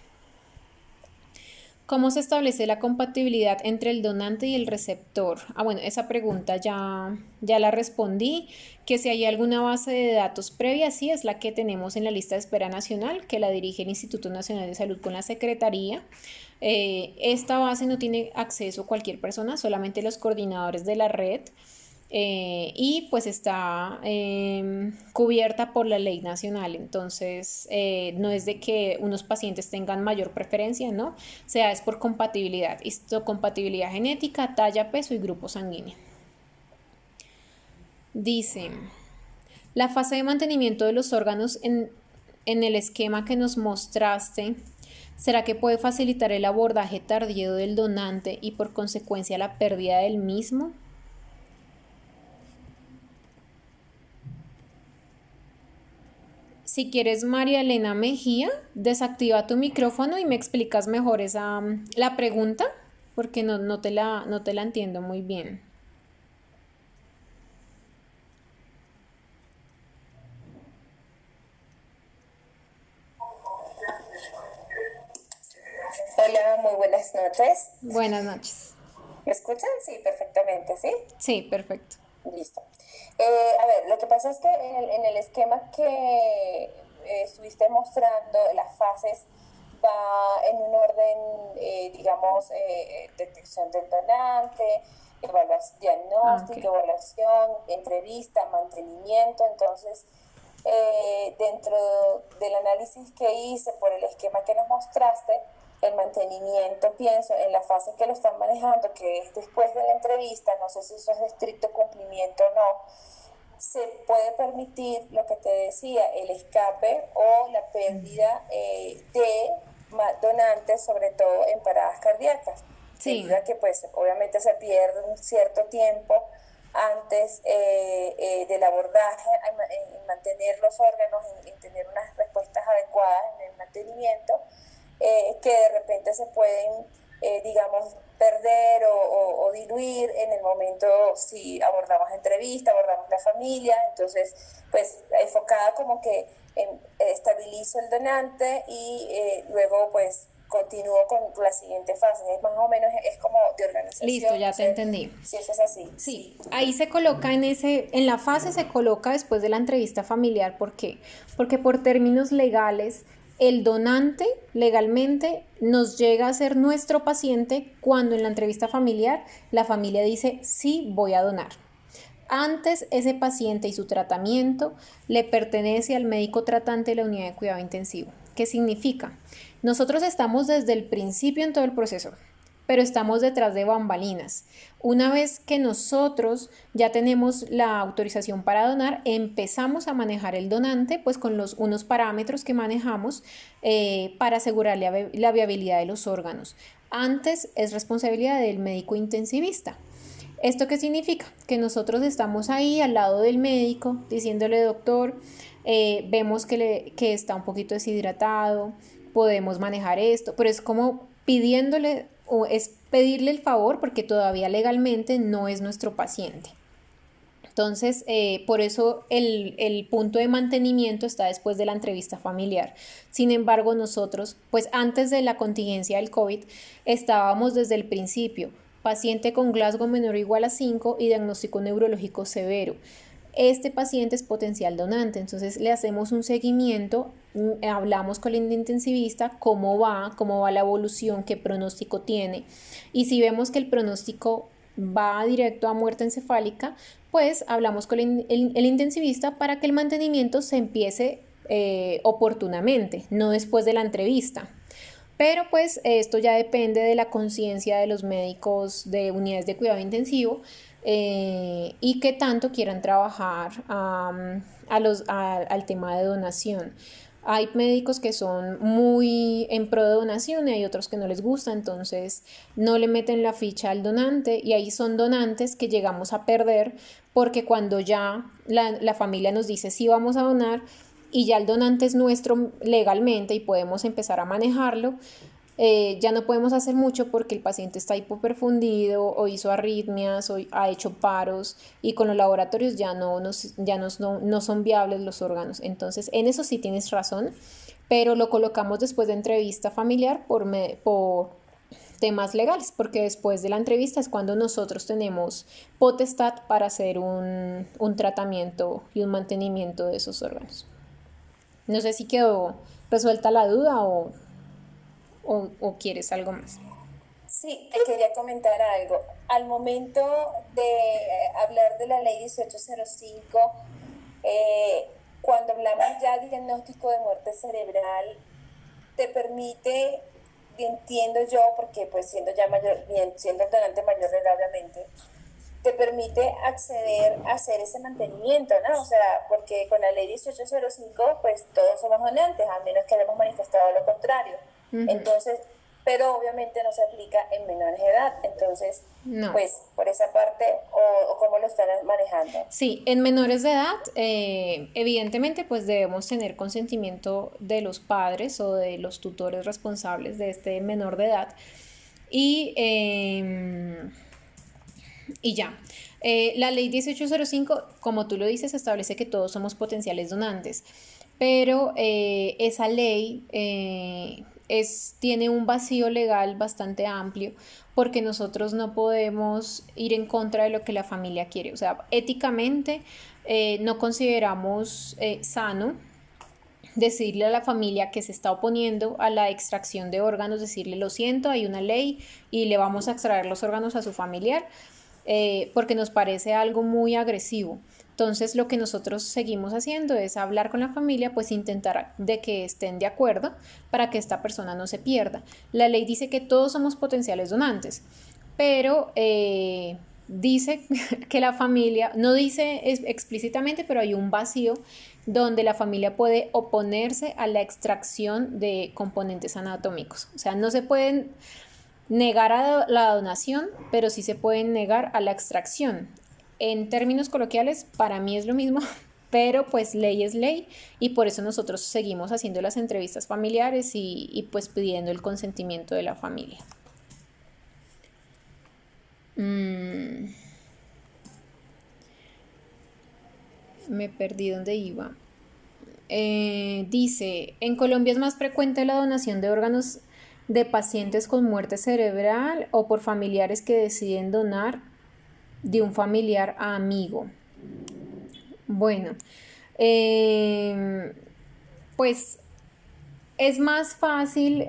¿Cómo se establece la compatibilidad entre el donante y el receptor? Bueno, esa pregunta ya la respondí, que si hay alguna base de datos previa, sí, es la que tenemos en la lista de espera nacional, que la dirige el Instituto Nacional de Salud con la Secretaría. Esta base no tiene acceso a cualquier persona, solamente los coordinadores de la red. Y pues está cubierta por la ley nacional, entonces no es de que unos pacientes tengan mayor preferencia, ¿no? O sea, es por compatibilidad, compatibilidad genética, talla, peso y grupo sanguíneo. Dice, la fase de mantenimiento de los órganos en el esquema que nos mostraste, ¿será que puede facilitar el abordaje tardío del donante y por consecuencia la pérdida del mismo? Si quieres, María Elena Mejía, desactiva tu micrófono y me explicas mejor la pregunta, porque no te la entiendo muy bien.
Hola, muy buenas noches.
Buenas noches.
¿Me escuchan? Sí, perfectamente, ¿sí?
Sí, perfecto.
Listo. A ver, lo que pasa es que en el esquema que estuviste mostrando, las fases va en un orden, digamos, detección del donante, diagnóstico,
Okay.
evaluación, entrevista, mantenimiento. Entonces, dentro del análisis que hice por el esquema que nos mostraste, el mantenimiento, pienso en la fase que lo están manejando, que es después de la entrevista, no sé si eso es de estricto cumplimiento o no, se puede permitir lo que te decía, el escape o la pérdida de donantes, sobre todo en paradas cardíacas,
Sí.
debido a que pues obviamente se pierde un cierto tiempo antes del abordaje en mantener los órganos, en tener unas respuestas adecuadas en el mantenimiento, que de repente se pueden, digamos, perder o diluir en el momento si abordamos entrevista, abordamos la familia. Entonces, pues enfocada como que estabilizo el donante y luego pues continúo con la siguiente fase. Es más o menos, es como de organización.
Listo, ya te entendí.
Si eso es así.
Sí, ahí se coloca en la fase se coloca después de la entrevista familiar. ¿Por qué? Porque por términos legales, el donante legalmente nos llega a ser nuestro paciente cuando en la entrevista familiar la familia dice sí voy a donar. Antes, ese paciente y su tratamiento le pertenece al médico tratante de la unidad de cuidado intensivo. ¿Qué significa? Nosotros estamos desde el principio en todo el proceso, pero estamos detrás de bambalinas. Una vez que nosotros ya tenemos la autorización para donar, empezamos a manejar el donante pues con unos parámetros que manejamos para asegurar la viabilidad de los órganos. Antes es responsabilidad del médico intensivista. ¿Esto qué significa? Que nosotros estamos ahí al lado del médico diciéndole, doctor, vemos que está un poquito deshidratado, podemos manejar esto, pero es como pidiéndole o es pedirle el favor porque todavía legalmente no es nuestro paciente. Entonces, por eso el punto de mantenimiento está después de la entrevista familiar. Sin embargo, nosotros, pues antes de la contingencia del COVID, estábamos desde el principio, paciente con Glasgow menor o igual a 5 y diagnóstico neurológico severo. Este paciente es potencial donante, entonces le hacemos un seguimiento, hablamos con el intensivista, cómo va la evolución, qué pronóstico tiene, y si vemos que el pronóstico va directo a muerte encefálica, pues hablamos con el intensivista para que el mantenimiento se empiece oportunamente, no después de la entrevista. Pero pues esto ya depende de la conciencia de los médicos de unidades de cuidado intensivo y que tanto quieran trabajar al tema de donación. Hay médicos que son muy en pro de donación y hay otros que no les gusta, entonces no le meten la ficha al donante y ahí son donantes que llegamos a perder porque cuando ya la familia nos dice sí vamos a donar y ya el donante es nuestro legalmente y podemos empezar a manejarlo, ya no podemos hacer mucho porque el paciente está hipoperfundido o hizo arritmias o ha hecho paros y con los laboratorios no son viables los órganos. Entonces, en eso sí tienes razón, pero lo colocamos después de entrevista familiar por temas legales, porque después de la entrevista es cuando nosotros tenemos potestad para hacer un tratamiento y un mantenimiento de esos órganos. No sé si quedó resuelta la duda o quieres algo más.
Sí, te quería comentar algo. Al momento de hablar de la ley 1805, cuando hablamos ya de diagnóstico de muerte cerebral, te permite, entiendo yo, porque pues siendo ya mayor, bien, siendo el donante mayor obviamente, te permite acceder a hacer ese mantenimiento, ¿no? O sea, porque con la ley 1805, pues todos somos donantes, a menos que hayamos manifestado lo contrario. Entonces, pero obviamente no se aplica en menores de edad. Entonces,
No.
pues por esa parte, o cómo lo están manejando.
Sí, en menores de edad, evidentemente, pues debemos tener consentimiento de los padres o de los tutores responsables de este menor de edad. Y ya. La ley 1805, como tú lo dices, establece que todos somos potenciales donantes, pero esa ley tiene un vacío legal bastante amplio porque nosotros no podemos ir en contra de lo que la familia quiere. O sea, éticamente no consideramos sano decirle a la familia que se está oponiendo a la extracción de órganos, decirle lo siento, hay una ley y le vamos a extraer los órganos a su familiar, porque nos parece algo muy agresivo. Entonces lo que nosotros seguimos haciendo es hablar con la familia, pues intentar de que estén de acuerdo para que esta persona no se pierda. La ley dice que todos somos potenciales donantes, pero dice que la familia, no dice explícitamente, pero hay un vacío donde la familia puede oponerse a la extracción de componentes anatómicos. O sea, no se pueden negar a la donación, pero sí se pueden negar a la extracción. En términos coloquiales, para mí es lo mismo, pero pues ley es ley y por eso nosotros seguimos haciendo las entrevistas familiares y pues pidiendo el consentimiento de la familia. Me perdí donde iba. Dice, en Colombia es más frecuente la donación de órganos de pacientes con muerte cerebral o por familiares que deciden donar de un familiar a amigo. Bueno, pues es más fácil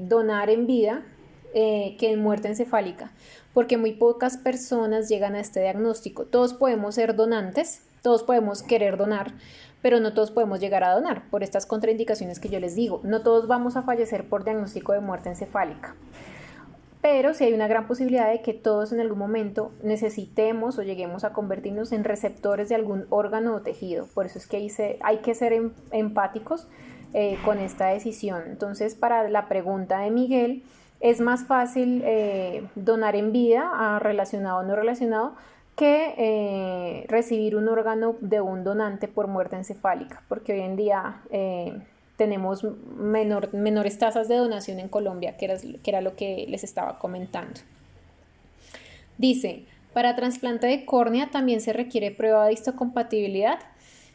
donar en vida que en muerte encefálica, porque muy pocas personas llegan a este diagnóstico. Todos podemos ser donantes, todos podemos querer donar, pero no todos podemos llegar a donar por estas contraindicaciones que yo les digo. No todos vamos a fallecer por diagnóstico de muerte encefálica, pero sí hay una gran posibilidad de que todos en algún momento necesitemos o lleguemos a convertirnos en receptores de algún órgano o tejido. Por eso es que hay que ser empáticos con esta decisión. Entonces, para la pregunta de Miguel, es más fácil donar en vida, relacionado o no relacionado, que recibir un órgano de un donante por muerte encefálica, porque hoy en día tenemos menores tasas de donación en Colombia, que era lo que les estaba comentando. Dice, para trasplante de córnea también se requiere prueba de histocompatibilidad.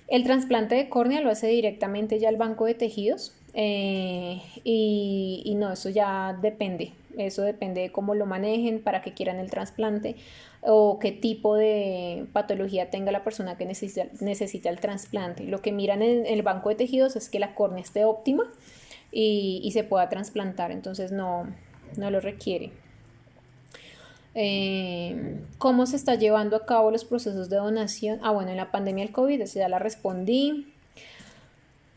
El trasplante de córnea lo hace directamente ya el banco de tejidos y no, eso ya depende. Eso depende de cómo lo manejen, para qué quieran el trasplante o qué tipo de patología tenga la persona que necesita el trasplante. Lo que miran en el banco de tejidos es que la córnea esté óptima y se pueda trasplantar, entonces no lo requiere. ¿Cómo se está llevando a cabo los procesos de donación? Bueno, en la pandemia del COVID, eso ya la respondí.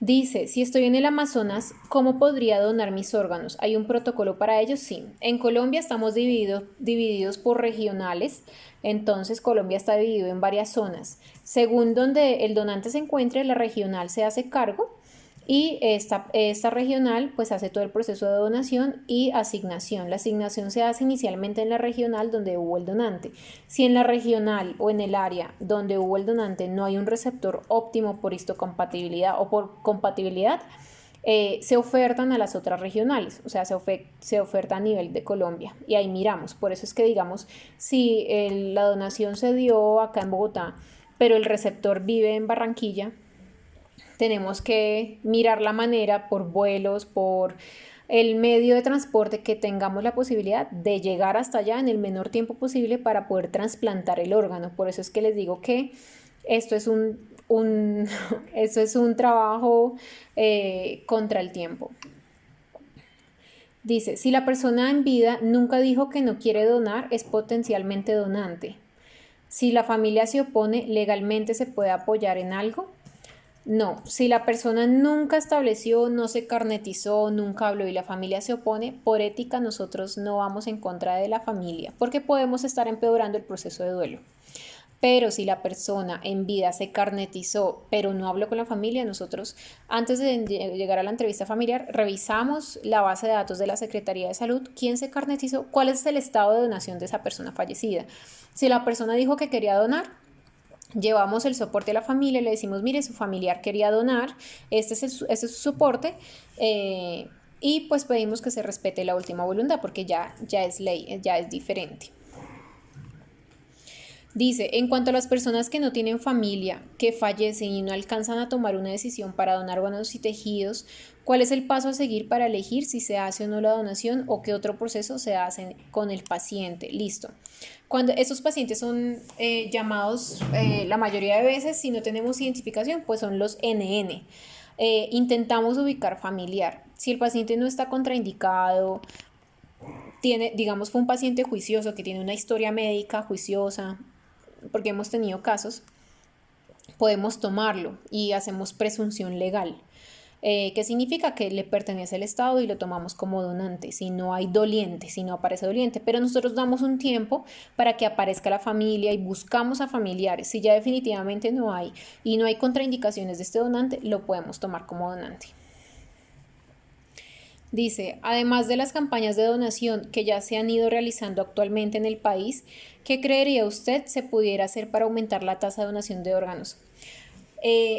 Dice, si estoy en el Amazonas, ¿cómo podría donar mis órganos? ¿Hay un protocolo para ello? Sí. En Colombia estamos divididos por regionales, entonces Colombia está dividido en varias zonas. Según donde el donante se encuentre, la regional se hace cargo y esta regional pues hace todo el proceso de donación y asignación. La asignación se hace inicialmente en la regional donde hubo el donante. Si en la regional o en el área donde hubo el donante no hay un receptor óptimo por histocompatibilidad o por compatibilidad, se ofertan a las otras regionales, o sea, se oferta a nivel de Colombia y ahí miramos. Por eso es que digamos, si la donación se dio acá en Bogotá, pero el receptor vive en Barranquilla, tenemos que mirar la manera por vuelos, por el medio de transporte que tengamos la posibilidad de llegar hasta allá en el menor tiempo posible para poder trasplantar el órgano. Por eso es que les digo que esto es esto es un trabajo contra el tiempo. Dice, si la persona en vida nunca dijo que no quiere donar, es potencialmente donante. Si la familia se opone, ¿legalmente se puede apoyar en algo? No, si la persona nunca estableció, no se carnetizó, nunca habló y la familia se opone, por ética nosotros no vamos en contra de la familia, porque podemos estar empeorando el proceso de duelo. Pero si la persona en vida se carnetizó, pero no habló con la familia, nosotros antes de llegar a la entrevista familiar revisamos la base de datos de la Secretaría de Salud, quién se carnetizó, cuál es el estado de donación de esa persona fallecida. Si la persona dijo que quería donar, llevamos el soporte a la familia y le decimos, mire, su familiar quería donar, este es su soporte, y pues pedimos que se respete la última voluntad porque ya es ley, ya es diferente. Dice, en cuanto a las personas que no tienen familia, que fallecen y no alcanzan a tomar una decisión para donar órganos y tejidos, ¿cuál es el paso a seguir para elegir si se hace o no la donación o qué otro proceso se hace con el paciente? Listo. Cuando estos pacientes son llamados, la mayoría de veces, si no tenemos identificación, pues son los NN. Intentamos ubicar familiar. Si el paciente no está contraindicado, digamos, fue un paciente juicioso que tiene una historia médica juiciosa, porque hemos tenido casos, podemos tomarlo y hacemos presunción legal. ¿Qué significa? Que le pertenece al Estado y lo tomamos como donante, si no hay doliente, si no aparece doliente, pero nosotros damos un tiempo para que aparezca la familia y buscamos a familiares. Si ya definitivamente no hay y no hay contraindicaciones de este donante, lo podemos tomar como donante. Dice, además de las campañas de donación que ya se han ido realizando actualmente en el país, ¿qué creería usted se pudiera hacer para aumentar la tasa de donación de órganos?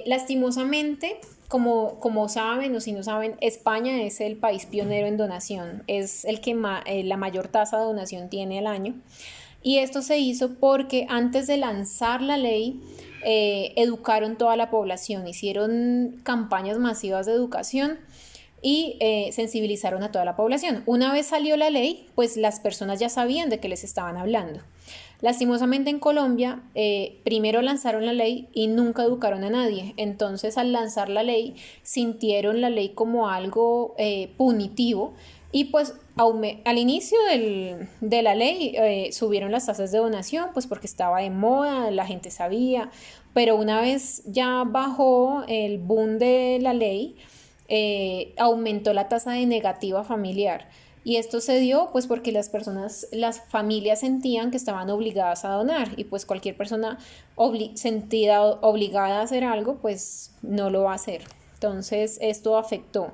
Lastimosamente, como saben o si no saben, España es el país pionero en donación, es el que la mayor tasa de donación tiene al año. Y esto se hizo porque antes de lanzar la ley, educaron toda la población, hicieron campañas masivas de educación y sensibilizaron a toda la población. Una vez salió la ley, pues las personas ya sabían de qué les estaban hablando. Lastimosamente en Colombia, primero lanzaron la ley y nunca educaron a nadie. Entonces, al lanzar la ley, sintieron la ley como algo punitivo y pues Al inicio de la ley subieron las tasas de donación, pues porque estaba de moda, la gente sabía, pero una vez ya bajó el boom de la ley, aumentó la tasa de negativa familiar. Y esto se dio pues porque las familias sentían que estaban obligadas a donar y pues cualquier persona sentida obligada a hacer algo pues no lo va a hacer. Entonces esto afectó.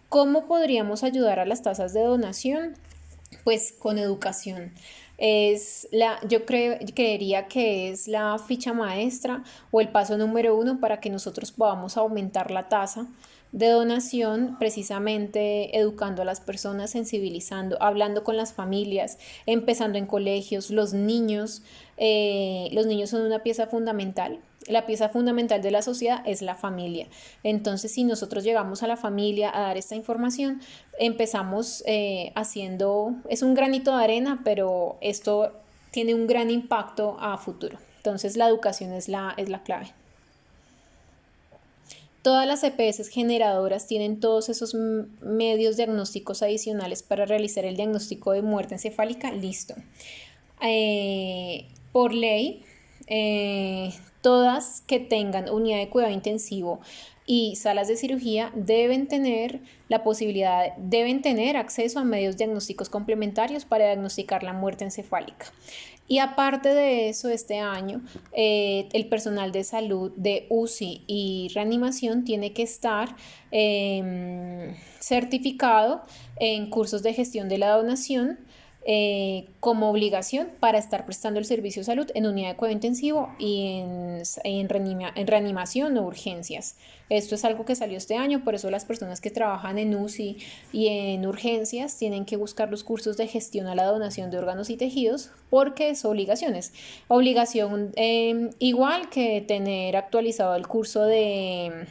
¿Cómo podríamos ayudar a las tasas de donación? Pues con educación. Creería que es la ficha maestra o el paso número uno para que nosotros podamos aumentar la tasa de donación, precisamente educando a las personas, sensibilizando, hablando con las familias, empezando en colegios, los niños son una pieza fundamental. La pieza fundamental de la sociedad es la familia. Entonces, si nosotros llegamos a la familia a dar esta información, empezamos haciendo, es un granito de arena, pero esto tiene un gran impacto a futuro. Entonces, la educación es la clave. Todas las EPS generadoras tienen todos esos medios diagnósticos adicionales para realizar el diagnóstico de muerte encefálica. Listo. Por ley, todas que tengan unidad de cuidado intensivo y salas de cirugía deben tener deben tener acceso a medios diagnósticos complementarios para diagnosticar la muerte encefálica. Y aparte de eso, este año el personal de salud de UCI y reanimación tiene que estar certificado en cursos de gestión de la donación como obligación para estar prestando el servicio de salud en unidad de cuidado intensivo y en reanimación o urgencias. Esto es algo que salió este año, por eso las personas que trabajan en UCI y en urgencias tienen que buscar los cursos de gestión a la donación de órganos y tejidos porque es obligaciones. Obligación igual que tener actualizado el curso de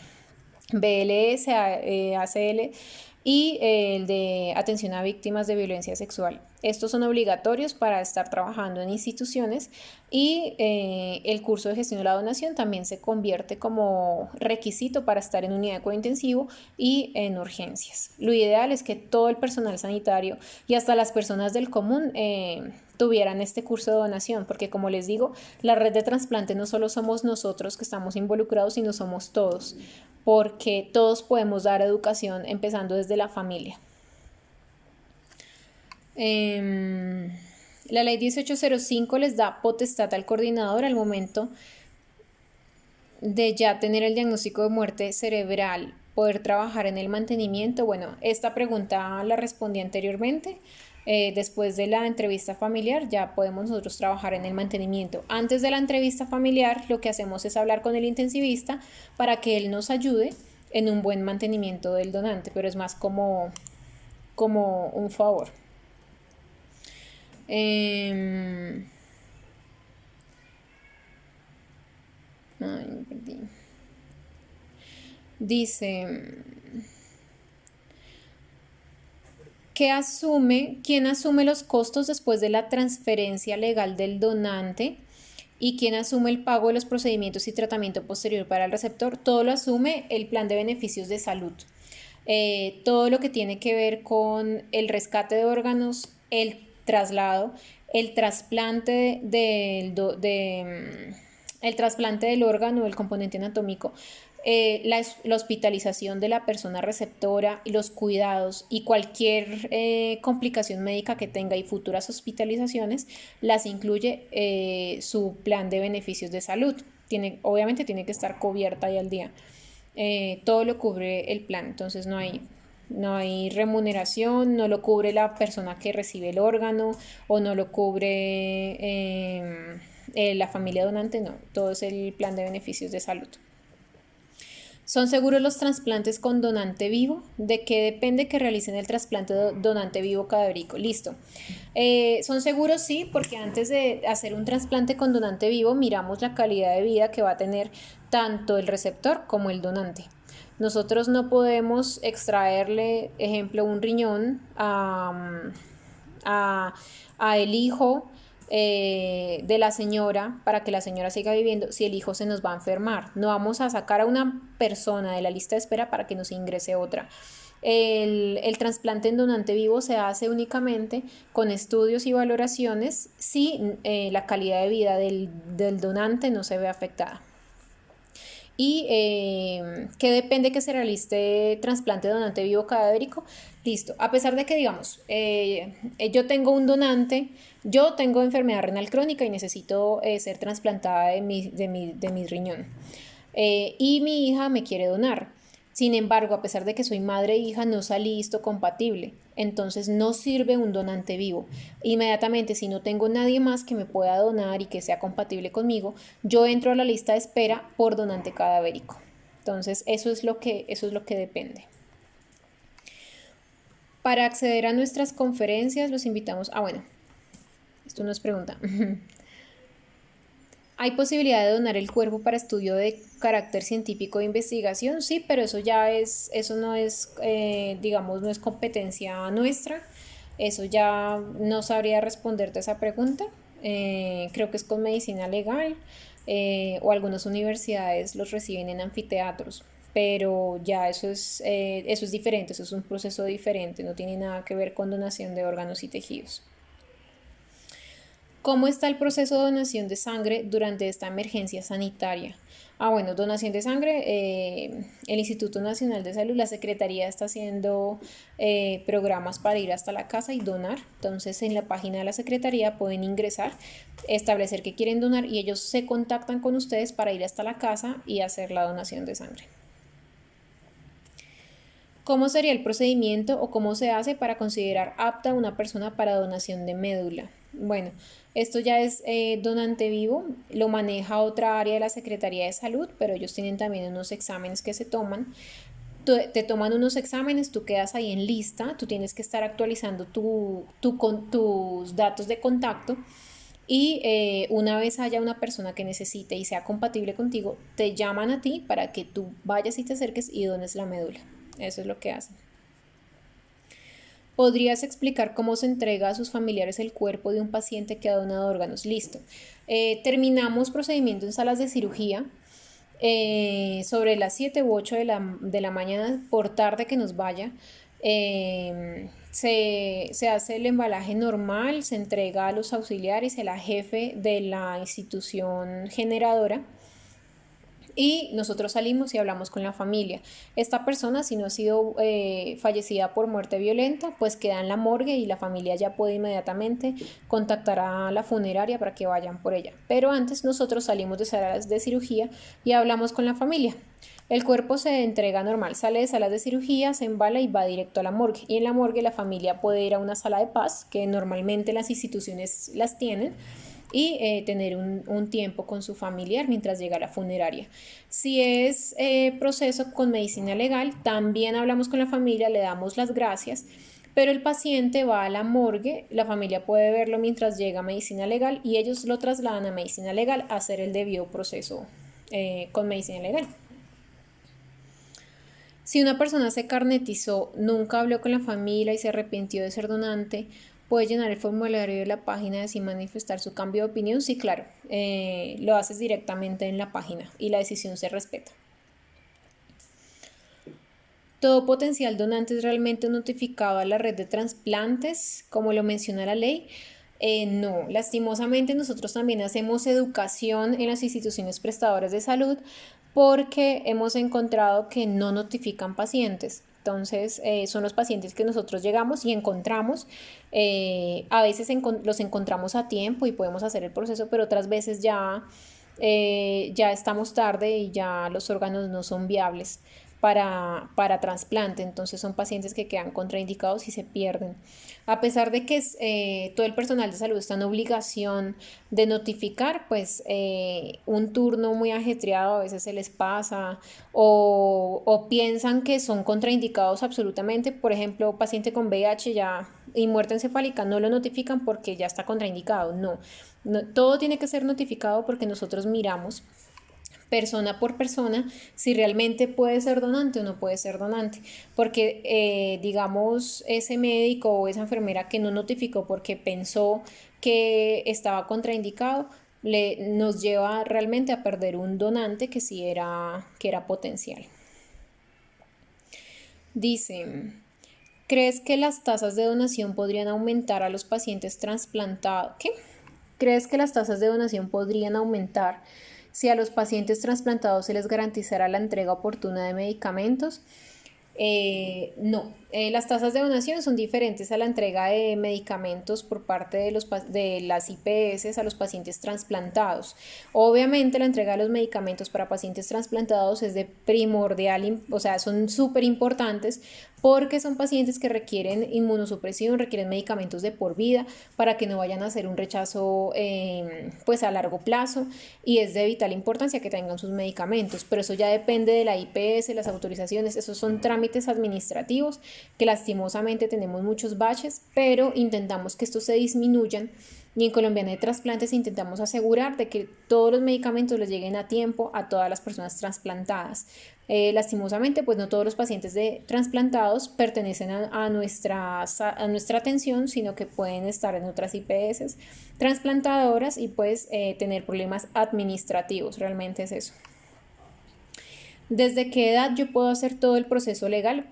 BLS, ACL y el de atención a víctimas de violencia sexual. Estos son obligatorios para estar trabajando en instituciones y el curso de gestión de la donación también se convierte como requisito para estar en unidad de cuidado intensivo y en urgencias. Lo ideal es que todo el personal sanitario y hasta las personas del común tuvieran este curso de donación, porque como les digo, la red de trasplante no solo somos nosotros que estamos involucrados, sino somos todos, porque todos podemos dar educación empezando desde la familia. La ley 1805 les da potestad al coordinador al momento de ya tener el diagnóstico de muerte cerebral, poder trabajar en el mantenimiento. Bueno, esta pregunta la respondí anteriormente. Después de la entrevista familiar ya podemos nosotros trabajar en el mantenimiento. Antes de la entrevista familiar lo que hacemos es hablar con el intensivista para que él nos ayude en un buen mantenimiento del donante, pero es más como un favor. Ay, me perdí. Dice, ¿quién asume los costos después de la transferencia legal del donante? ¿Y quién asume el pago de los procedimientos y tratamiento posterior para el receptor? Todo lo asume el plan de beneficios de salud. Todo lo que tiene que ver con el rescate de órganos, el traslado, el trasplante el trasplante del órgano, el componente anatómico, la hospitalización de la persona receptora y los cuidados y cualquier complicación médica que tenga y futuras hospitalizaciones las incluye su plan de beneficios de salud. Obviamente tiene que estar cubierta y al día. Todo lo cubre el plan, entonces no hay remuneración, no lo cubre la persona que recibe el órgano o no lo cubre la familia donante, no, todo es el plan de beneficios de salud. ¿Son seguros los trasplantes con donante vivo? ¿De qué depende que realicen el trasplante de donante vivo cadavérico? Listo. Son seguros, sí, porque antes de hacer un trasplante con donante vivo miramos la calidad de vida que va a tener tanto el receptor como el donante. Nosotros no podemos extraerle, ejemplo, un riñón a el hijo de la señora para que la señora siga viviendo si el hijo se nos va a enfermar. No vamos a sacar a una persona de la lista de espera para que nos ingrese otra. El trasplante en donante vivo se hace únicamente con estudios y valoraciones si la calidad de vida del donante no se ve afectada. Y que depende que se realice trasplante de donante vivo cadavérico. Listo, a pesar de que digamos, yo tengo un donante, yo tengo enfermedad renal crónica y necesito ser trasplantada de mi riñón. Y mi hija me quiere donar. Sin embargo, a pesar de que soy madre e hija, no salí listo compatible. Entonces no sirve un donante vivo. Inmediatamente, si no tengo nadie más que me pueda donar y que sea compatible conmigo, yo entro a la lista de espera por donante cadavérico. Entonces, eso es lo que depende. Para acceder a nuestras conferencias, los invitamos. Bueno, esto nos pregunta. ¿Hay posibilidad de donar el cuerpo para estudio de carácter científico de investigación? Sí, pero eso no es, digamos, no es competencia nuestra. Eso ya no sabría responderte esa pregunta. Creo que es con medicina legal o algunas universidades los reciben en anfiteatros. Pero ya eso es diferente, eso es un proceso diferente, no tiene nada que ver con donación de órganos y tejidos. ¿Cómo está el proceso de donación de sangre durante esta emergencia sanitaria? Bueno, donación de sangre, el Instituto Nacional de Salud, la Secretaría está haciendo programas para ir hasta la casa y donar. Entonces, en la página de la Secretaría pueden ingresar, establecer que quieren donar y ellos se contactan con ustedes para ir hasta la casa y hacer la donación de sangre. ¿Cómo sería el procedimiento o cómo se hace para considerar apta a una persona para donación de médula? Bueno, esto ya es donante vivo, lo maneja otra área de la Secretaría de Salud, pero ellos tienen también unos exámenes que se toman. Te toman unos exámenes, tú quedas ahí en lista, tú tienes que estar actualizando tus datos de contacto y una vez haya una persona que necesite y sea compatible contigo, te llaman a ti para que tú vayas y te acerques y dones la médula. Eso es lo que hacen. ¿Podrías explicar cómo se entrega a sus familiares el cuerpo de un paciente que ha donado órganos? Listo. Terminamos procedimiento en salas de cirugía sobre las 7 u 8 de la mañana, por tarde que nos vaya. Se hace el embalaje normal, se entrega a los auxiliares, a la jefe de la institución generadora. Y nosotros salimos y hablamos con la familia. Esta persona, si no ha sido fallecida por muerte violenta, pues queda en la morgue y la familia ya puede inmediatamente contactar a la funeraria para que vayan por ella. Pero antes nosotros salimos de salas de cirugía y hablamos con la familia. El cuerpo se entrega normal, sale de salas de cirugía, se embala y va directo a la morgue. Y en la morgue la familia puede ir a una sala de paz, que normalmente las instituciones las tienen, y tener un tiempo con su familiar mientras llega a la funeraria. Si es proceso con medicina legal, también hablamos con la familia, le damos las gracias, pero el paciente va a la morgue, la familia puede verlo mientras llega a medicina legal y ellos lo trasladan a medicina legal a hacer el debido proceso con medicina legal. Si una persona se carnetizó, nunca habló con la familia y se arrepintió de ser donante, ¿puede llenar el formulario de la página y manifestar su cambio de opinión? Sí, claro, lo haces directamente en la página y la decisión se respeta. ¿Todo potencial donante es realmente notificado a la red de trasplantes, como lo menciona la ley? No, lastimosamente nosotros también hacemos educación en las instituciones prestadoras de salud porque hemos encontrado que no notifican pacientes. Entonces, son los pacientes que nosotros llegamos y encontramos. A veces los encontramos a tiempo y podemos hacer el proceso, pero otras veces ya estamos tarde y ya los órganos no son viables para trasplante. Entonces, son pacientes que quedan contraindicados y se pierden. A pesar de que todo el personal de salud está en obligación de notificar, pues un turno muy ajetreado a veces se les pasa o piensan que son contraindicados absolutamente. Por ejemplo, paciente con VIH y muerte encefálica no lo notifican porque ya está contraindicado. No, todo tiene que ser notificado porque nosotros miramos persona por persona si realmente puede ser donante o no puede ser donante, porque digamos ese médico o esa enfermera que no notificó porque pensó que estaba contraindicado nos lleva realmente a perder un donante que sí era potencial. Dice, ¿Crees que las tasas de donación podrían aumentar a los pacientes trasplantados? ¿Qué? ¿Crees que las tasas de donación podrían aumentar si a los pacientes trasplantados se les garantizara la entrega oportuna de medicamentos? No, las tasas de donación son diferentes a la entrega de medicamentos por parte de las IPS a los pacientes trasplantados. Obviamente la entrega de los medicamentos para pacientes trasplantados es de primordial, o sea, son súper importantes porque son pacientes que requieren inmunosupresión, requieren medicamentos de por vida para que no vayan a hacer un rechazo pues a largo plazo, y es de vital importancia que tengan sus medicamentos, pero eso ya depende de la IPS, las autorizaciones, esos son trámites administrativos que lastimosamente tenemos muchos baches, pero intentamos que estos se disminuyan. Y en Colombiana de Trasplantes intentamos asegurar de que todos los medicamentos les lleguen a tiempo a todas las personas trasplantadas. Lastimosamente, pues no todos los pacientes de trasplantados pertenecen a nuestra atención, sino que pueden estar en otras IPS trasplantadoras y pues tener problemas administrativos. Realmente es eso. ¿Desde qué edad yo puedo hacer todo el proceso legal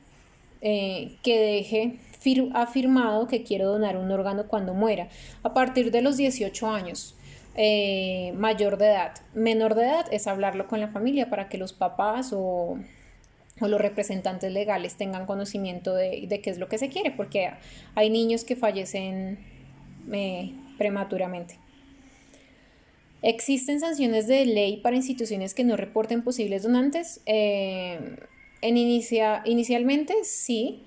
que deje afirmado que quiero donar un órgano cuando muera? A partir de los 18 años. Mayor de edad. Menor de edad es hablarlo con la familia para que los papás o los representantes legales tengan conocimiento de qué es lo que se quiere, porque hay niños que fallecen prematuramente. ¿Existen sanciones de ley para instituciones que no reporten posibles donantes? Inicialmente sí,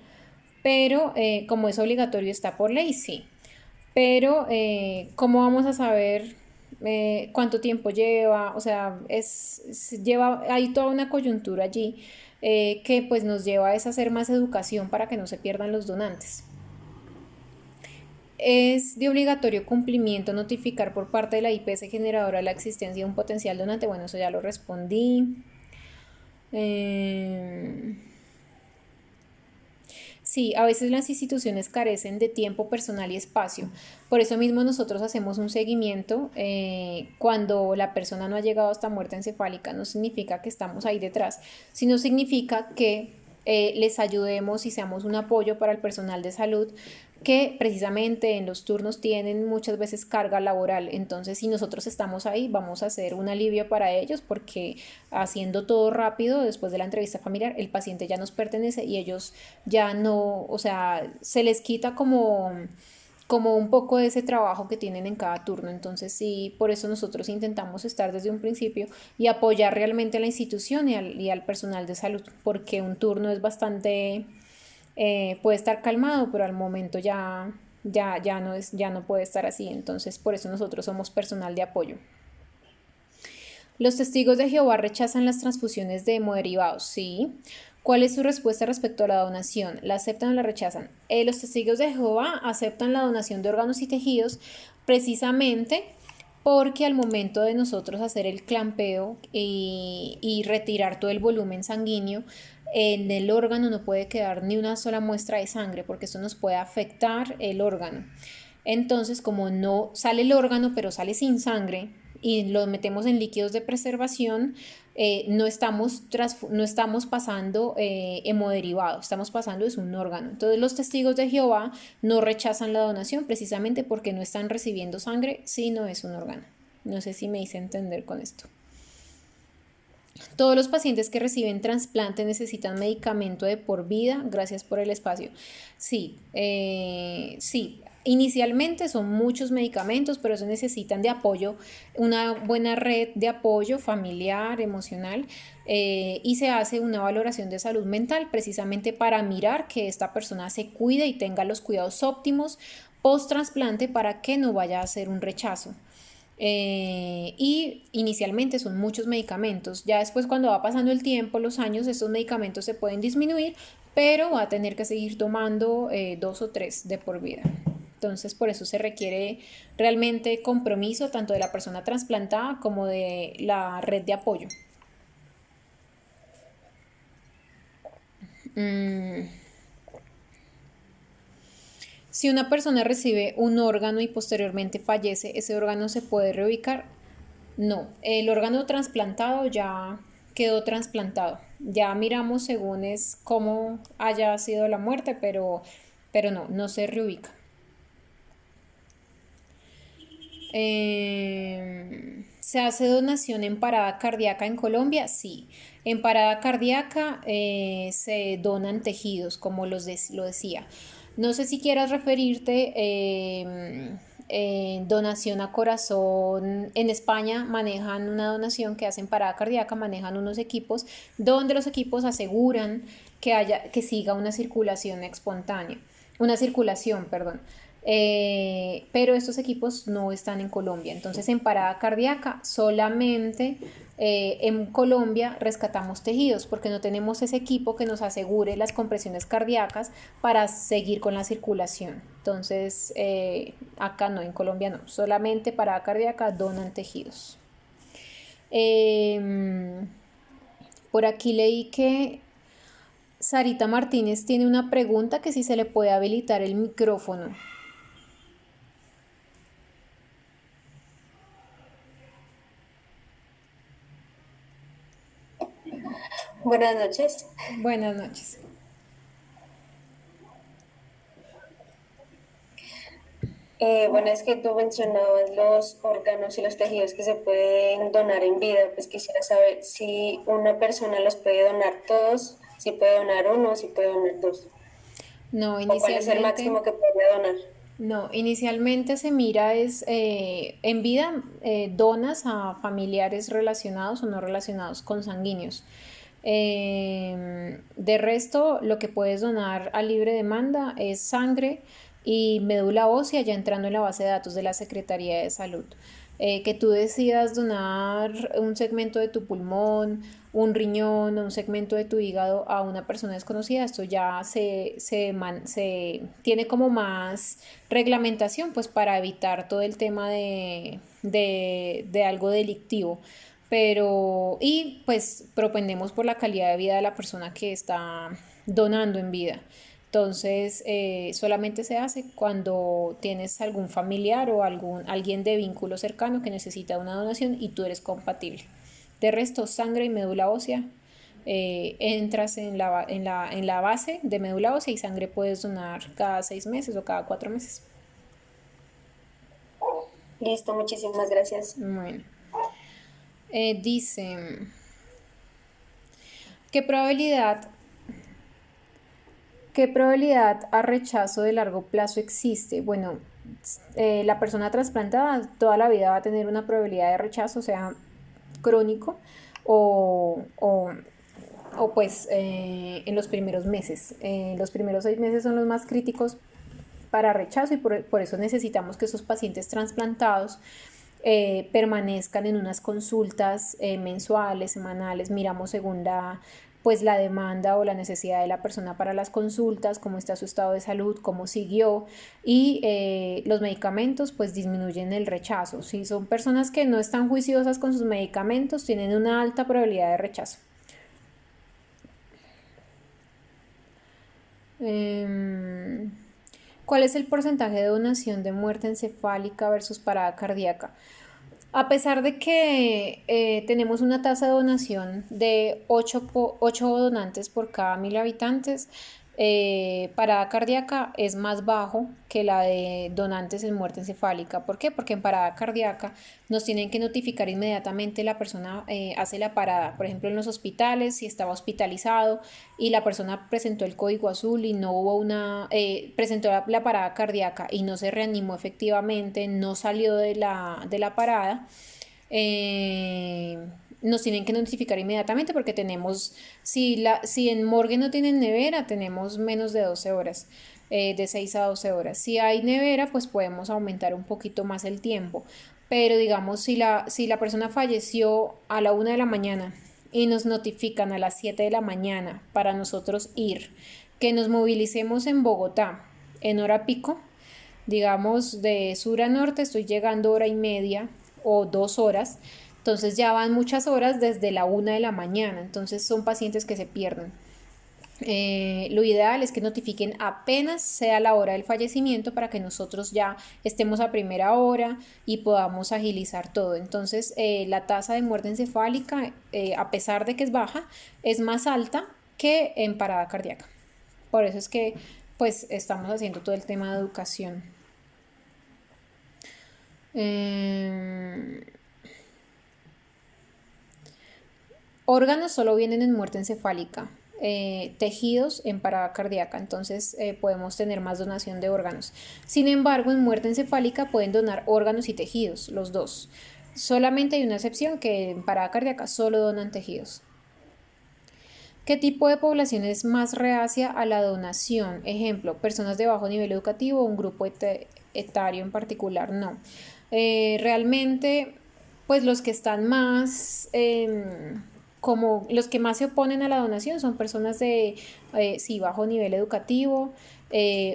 pero como es obligatorio, está por ley, sí. Pero ¿cómo vamos a saber cuánto tiempo lleva? O sea, hay toda una coyuntura allí que pues nos lleva a hacer más educación para que no se pierdan los donantes. Es de obligatorio cumplimiento notificar por parte de la IPS generadora la existencia de un potencial donante. Bueno, eso ya lo respondí. Sí, a veces las instituciones carecen de tiempo personal y espacio. Por eso mismo nosotros hacemos un seguimiento cuando la persona no ha llegado hasta muerte encefálica. No significa que estamos ahí detrás, sino significa que les ayudemos y seamos un apoyo para el personal de salud que precisamente en los turnos tienen muchas veces carga laboral. Entonces, si nosotros estamos ahí, vamos a hacer un alivio para ellos, porque haciendo todo rápido, después de la entrevista familiar, el paciente ya nos pertenece y ellos ya no, o sea, se les quita como un poco de ese trabajo que tienen en cada turno. Entonces sí, por eso nosotros intentamos estar desde un principio y apoyar realmente a la institución y al personal de salud, porque un turno es bastante, puede estar calmado, pero al momento ya no puede estar así. Entonces por eso nosotros somos personal de apoyo. ¿Los testigos de Jehová rechazan las transfusiones de hemoderivados? Sí. ¿Cuál es su respuesta respecto a la donación? ¿La aceptan o la rechazan? Los testigos de Jehová aceptan la donación de órganos y tejidos precisamente porque al momento de nosotros hacer el clampeo y retirar todo el volumen sanguíneo, en el órgano no puede quedar ni una sola muestra de sangre, porque eso nos puede afectar el órgano. Entonces, como no sale el órgano, pero sale sin sangre, y lo metemos en líquidos de preservación, no estamos pasando hemoderivados, estamos pasando es un órgano. Entonces los testigos de Jehová no rechazan la donación precisamente porque no están recibiendo sangre, sino es un órgano. No sé si me hice entender con esto. Todos los pacientes que reciben trasplante necesitan medicamento de por vida. Gracias por el espacio. Sí, sí. Inicialmente son muchos medicamentos, pero eso necesitan de apoyo, una buena red de apoyo familiar, emocional, y se hace una valoración de salud mental precisamente para mirar que esta persona se cuide y tenga los cuidados óptimos post trasplante para que no vaya a hacer un rechazo. Y inicialmente son muchos medicamentos. Ya después, cuando va pasando el tiempo, los años, estos medicamentos se pueden disminuir, pero va a tener que seguir tomando 2 o 3 de por vida. Entonces, por eso se requiere realmente compromiso tanto de la persona trasplantada como de la red de apoyo. Si una persona recibe un órgano y posteriormente fallece, ¿ese órgano se puede reubicar? No, el órgano trasplantado ya quedó trasplantado. Ya miramos según es cómo haya sido la muerte, pero pero no se reubica. ¿Se hace donación en parada cardíaca en Colombia? Sí. En parada cardíaca se donan tejidos, como lo decía. No sé si quieras referirte donación a corazón. En España manejan una donación que hacen parada cardíaca, manejan unos equipos donde los equipos aseguran que siga una circulación espontánea, una circulación, perdón. Pero estos equipos no están en Colombia. Entonces, en parada cardíaca solamente en Colombia rescatamos tejidos porque no tenemos ese equipo que nos asegure las compresiones cardíacas para seguir con la circulación. Entonces, acá no, en Colombia no, solamente parada cardíaca donan tejidos. Por aquí leí que Sarita Martínez tiene una pregunta, que si se le puede habilitar el micrófono.
Buenas noches.
Buenas noches.
Bueno, es que tú mencionabas los órganos y los tejidos que se pueden donar en vida. Pues quisiera saber si una persona los puede donar todos, si puede donar uno, si puede donar dos.
No,
¿O cuál es el máximo que puede donar?
No, inicialmente se mira en vida, donas a familiares relacionados o no relacionados con sanguíneos. De resto, lo que puedes donar a libre demanda es sangre y médula ósea, ya entrando en la base de datos de la Secretaría de Salud. Que tú decidas donar un segmento de tu pulmón, un riñón, un segmento de tu hígado a una persona desconocida, esto ya se tiene como más reglamentación, pues para evitar todo el tema de algo delictivo. Y pues propendemos por la calidad de vida de la persona que está donando en vida. Entonces, solamente se hace cuando tienes algún familiar o alguien de vínculo cercano que necesita una donación y tú eres compatible. De resto, sangre y médula ósea, entras en la base de médula ósea, y sangre puedes donar cada 6 meses o cada 4 meses.
Listo, muchísimas gracias.
Bueno, dice, ¿qué probabilidad ¿Qué probabilidad a rechazo de largo plazo existe? Bueno, la persona trasplantada toda la vida va a tener una probabilidad de rechazo, sea crónico o, o, o pues en los primeros meses. Los primeros 6 meses son los más críticos para rechazo, y por eso necesitamos que esos pacientes trasplantados permanezcan en unas consultas mensuales, semanales. Miramos según pues la demanda o la necesidad de la persona para las consultas, cómo está su estado de salud, cómo siguió, y los medicamentos pues disminuyen el rechazo. Si son personas que no están juiciosas con sus medicamentos, tienen una alta probabilidad de rechazo. ¿Cuál es el porcentaje de donación de muerte encefálica versus parada cardíaca? A pesar de que tenemos una tasa de donación de 8 donantes por cada 1000 habitantes, parada cardíaca es más bajo que la de donantes en muerte encefálica. ¿Por qué? Porque en parada cardíaca nos tienen que notificar inmediatamente, la persona hace la parada, por ejemplo en los hospitales, si estaba hospitalizado y la persona presentó el código azul y no hubo presentó la parada cardíaca y no se reanimó efectivamente, no salió de la parada, nos tienen que notificar inmediatamente, porque tenemos, si en morgue no tienen nevera, tenemos menos de 12 horas, de 6 a 12 horas. Si hay nevera, pues podemos aumentar un poquito más el tiempo. Pero digamos, si la persona falleció a la 1 de la mañana y nos notifican a las 7 de la mañana para nosotros ir, que nos movilicemos en Bogotá en hora pico, digamos de sur a norte, estoy llegando hora y media o 2 horas, entonces ya van muchas horas desde la 1 de la mañana, entonces son pacientes que se pierden. Lo ideal es que notifiquen apenas sea la hora del fallecimiento, para que nosotros ya estemos a primera hora y podamos agilizar todo. Entonces la tasa de muerte encefálica, a pesar de que es baja, es más alta que en parada cardíaca. Por eso es que pues estamos haciendo todo el tema de educación. Órganos solo vienen en muerte encefálica, tejidos en parada cardíaca, entonces podemos tener más donación de órganos. Sin embargo, en muerte encefálica pueden donar órganos y tejidos, los dos. Solamente hay una excepción, que en parada cardíaca solo donan tejidos. ¿Qué tipo de población es más reacia a la donación? Ejemplo, personas de bajo nivel educativo, un grupo etario en particular, no. Realmente, pues los que están más, como los que más se oponen a la donación son personas de, sí, bajo nivel educativo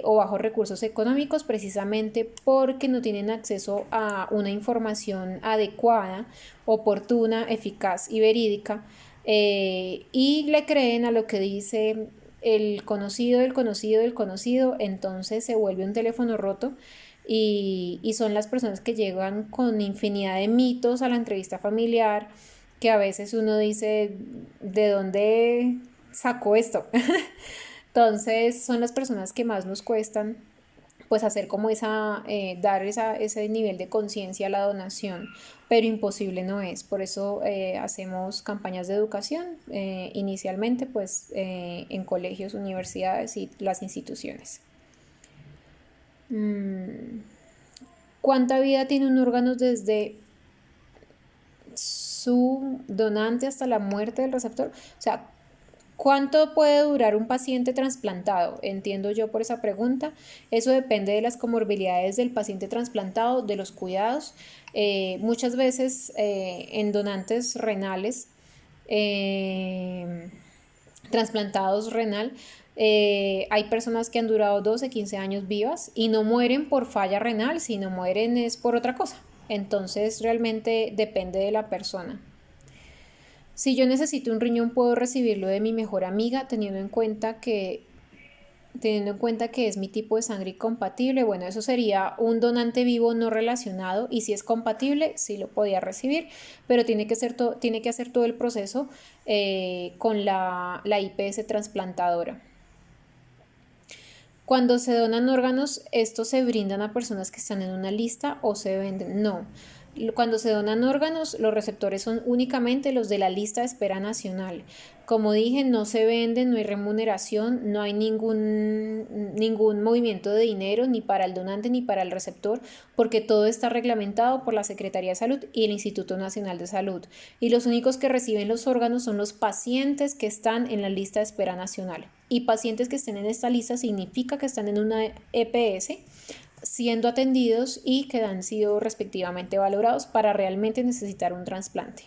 o bajos recursos económicos, precisamente porque no tienen acceso a una información adecuada, oportuna, eficaz y verídica, y le creen a lo que dice el conocido del conocido del conocido, entonces se vuelve un teléfono roto y son las personas que llegan con infinidad de mitos a la entrevista familiar, que a veces uno dice, ¿de dónde sacó esto? Entonces son las personas que más nos cuestan pues hacer como ese nivel de conciencia a la donación, pero imposible no es. Por eso hacemos campañas de educación, inicialmente pues en colegios, universidades y las instituciones. ¿Cuánta vida tiene un órgano desde su donante hasta la muerte del receptor? O sea, ¿cuánto puede durar un paciente trasplantado? Entiendo yo por esa pregunta. Eso depende de las comorbilidades del paciente trasplantado, de los cuidados. Muchas veces en donantes renales, trasplantados renal, hay personas que han durado 12, 15 años vivas y no mueren por falla renal, sino mueren es por otra cosa. Entonces realmente depende de la persona. Si yo necesito un riñón, puedo recibirlo de mi mejor amiga, teniendo en cuenta que es mi tipo de sangre compatible. Bueno, eso sería un donante vivo no relacionado, y si es compatible, sí lo podía recibir, pero tiene que hacer todo el proceso con la IPS trasplantadora. Cuando se donan órganos, ¿estos se brindan a personas que están en una lista o se venden? No. Cuando se donan órganos, los receptores son únicamente los de la lista de espera nacional. Como dije, no se venden, no hay remuneración, no hay ningún movimiento de dinero ni para el donante ni para el receptor, porque todo está reglamentado por la Secretaría de Salud y el Instituto Nacional de Salud. Y los únicos que reciben los órganos son los pacientes que están en la lista de espera nacional. Y pacientes que estén en esta lista significa que están en una EPS, siendo atendidos y que han sido respectivamente valorados para realmente necesitar un trasplante.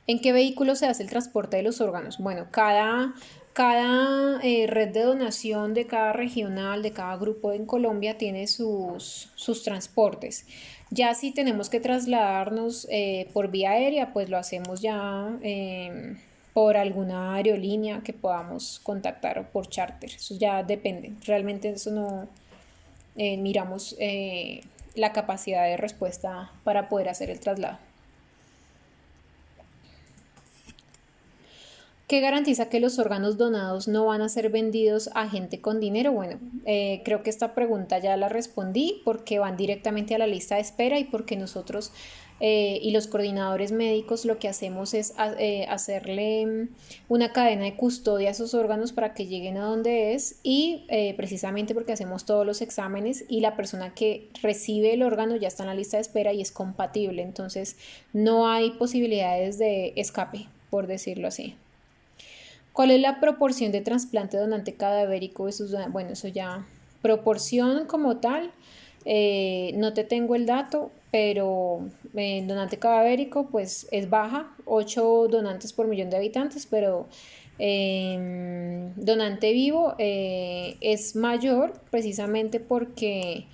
¿En qué vehículo se hace el transporte de los órganos? Bueno, cada red de donación de cada regional, de cada grupo en Colombia tiene sus transportes. Ya si tenemos que trasladarnos por vía aérea, pues lo hacemos ya por alguna aerolínea que podamos contactar, o por charter. Eso ya depende. Realmente eso no miramos la capacidad de respuesta para poder hacer el traslado. ¿Qué garantiza que los órganos donados no van a ser vendidos a gente con dinero? Bueno, creo que esta pregunta ya la respondí, porque van directamente a la lista de espera y porque nosotros y los coordinadores médicos lo que hacemos es hacerle una cadena de custodia a esos órganos para que lleguen a donde es, y precisamente porque hacemos todos los exámenes y la persona que recibe el órgano ya está en la lista de espera y es compatible, entonces no hay posibilidades de escape, por decirlo así. ¿Cuál es la proporción de trasplante donante cadavérico? Bueno, eso ya, proporción como tal, no te tengo el dato, pero donante cadavérico pues es baja, 8 donantes por millón de habitantes, pero donante vivo es mayor, precisamente porque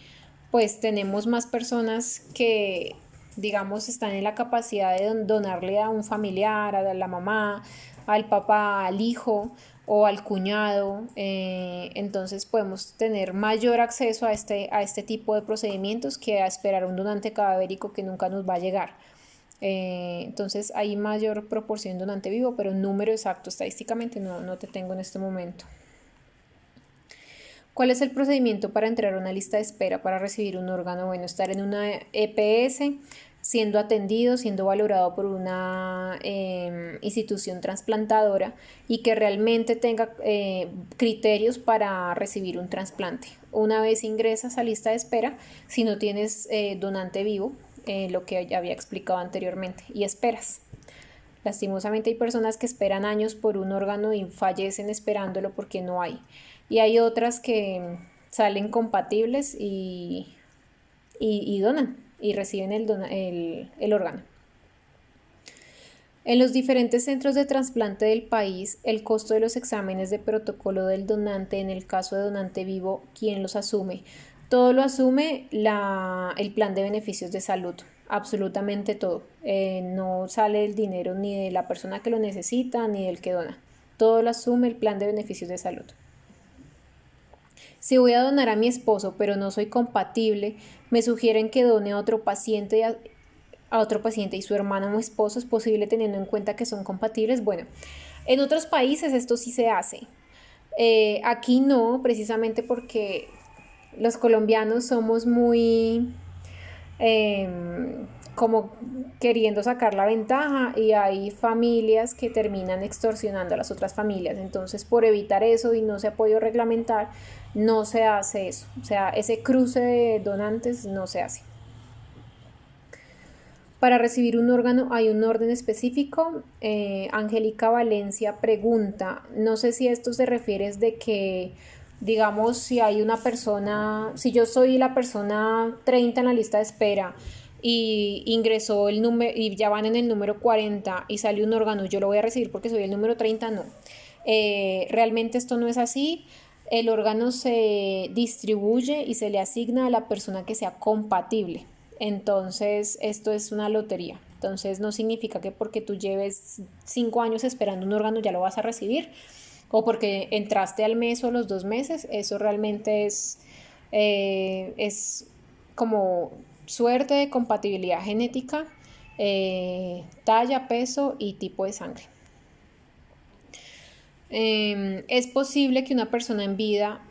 pues tenemos más personas que, digamos, están en la capacidad de donarle a un familiar, a la mamá, al papá, al hijo o al cuñado. Entonces podemos tener mayor acceso a este tipo de procedimientos que a esperar un donante cadavérico que nunca nos va a llegar. Entonces hay mayor proporción de donante vivo, pero un número exacto estadísticamente no te tengo en este momento. ¿Cuál es el procedimiento para entrar a una lista de espera para recibir un órgano? Bueno, estar en una EPS, siendo atendido, siendo valorado por una institución trasplantadora y que realmente tenga criterios para recibir un trasplante. Una vez ingresas a lista de espera, si no tienes donante vivo, lo que ya había explicado anteriormente, y esperas. Lastimosamente hay personas que esperan años por un órgano y fallecen esperándolo porque no hay. Y hay otras que salen compatibles y donan y reciben el órgano. En los diferentes centros de trasplante del país, el costo de los exámenes de protocolo del donante, en el caso de donante vivo, ¿quién los asume? Todo lo asume el plan de beneficios de salud, absolutamente todo. No sale el dinero ni de la persona que lo necesita ni del que dona. Todo lo asume el plan de beneficios de salud. Si voy a donar a mi esposo pero no soy compatible, me sugieren que done a otro paciente y su hermano o esposo. ¿Es posible teniendo en cuenta que son compatibles? Bueno, en otros países esto sí se hace. Aquí no, precisamente porque los colombianos somos muy como queriendo sacar la ventaja y hay familias que terminan extorsionando a las otras familias. Entonces, por evitar eso y no se ha podido reglamentar, no se hace eso. O sea, ese cruce de donantes no se hace. Para recibir un órgano hay un orden específico. Angélica Valencia pregunta, no sé si esto se refiere de que, digamos, si hay una persona, si yo soy la persona 30 en la lista de espera y ingresó el número y ya van en el número 40 y sale un órgano, yo lo voy a recibir porque soy el número 30, no. Realmente esto no es así. El órgano se distribuye y se le asigna a la persona que sea compatible. Entonces, esto es una lotería. Entonces, no significa que porque tú lleves 5 años esperando un órgano ya lo vas a recibir, o porque entraste al mes o los 2 meses. Eso realmente es como suerte de compatibilidad genética, talla, peso y tipo de sangre. ¿Es posible que una persona en vida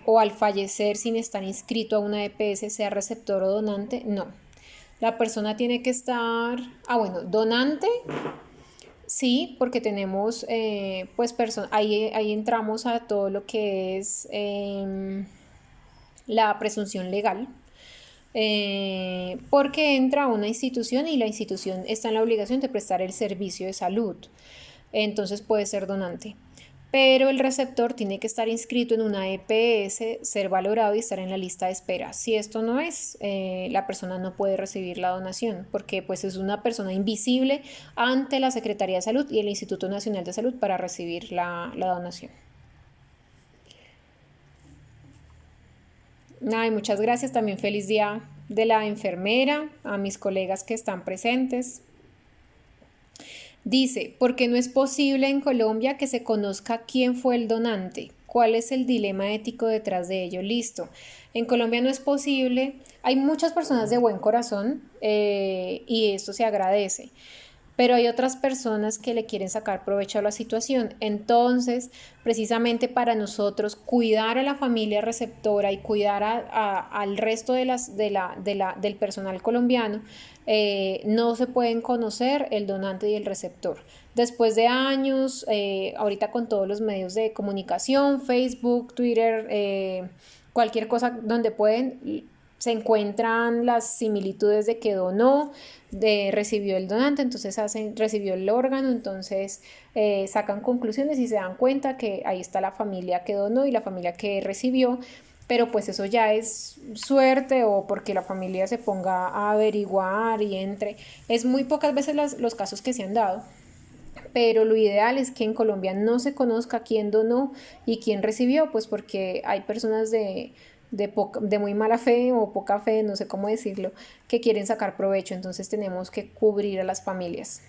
o al fallecer sin estar inscrito a una EPS sea receptor o donante? No. La persona tiene que estar, donante, sí, porque tenemos, pues, ahí entramos a todo lo que es la presunción legal, porque entra a una institución y la institución está en la obligación de prestar el servicio de salud. Entonces puede ser donante. Pero el receptor tiene que estar inscrito en una EPS, ser valorado y estar en la lista de espera. Si esto no es, la persona no puede recibir la donación porque pues es una persona invisible ante la Secretaría de Salud y el Instituto Nacional de Salud para recibir la donación. Ay, muchas gracias. También feliz día de la enfermera, a mis colegas que están presentes. Dice, ¿por qué no es posible en Colombia que se conozca quién fue el donante? ¿Cuál es el dilema ético detrás de ello? Listo. En Colombia no es posible. Hay muchas personas de buen corazón y esto se agradece. Pero hay otras personas que le quieren sacar provecho a la situación. Entonces, precisamente para nosotros cuidar a la familia receptora y cuidar al resto del personal colombiano, no se pueden conocer el donante y el receptor. Después de años, ahorita con todos los medios de comunicación, Facebook, Twitter, cualquier cosa donde pueden, se encuentran las similitudes de que donó, recibió el donante, entonces recibió el órgano, entonces sacan conclusiones y se dan cuenta que ahí está la familia que donó y la familia que recibió, pero pues eso ya es suerte o porque la familia se ponga a averiguar y entre. Es muy pocas veces los casos que se han dado, pero lo ideal es que en Colombia no se conozca quién donó y quién recibió, pues porque hay personas de muy mala fe o poca fe, no sé cómo decirlo, que quieren sacar provecho, entonces tenemos que cubrir a las familias.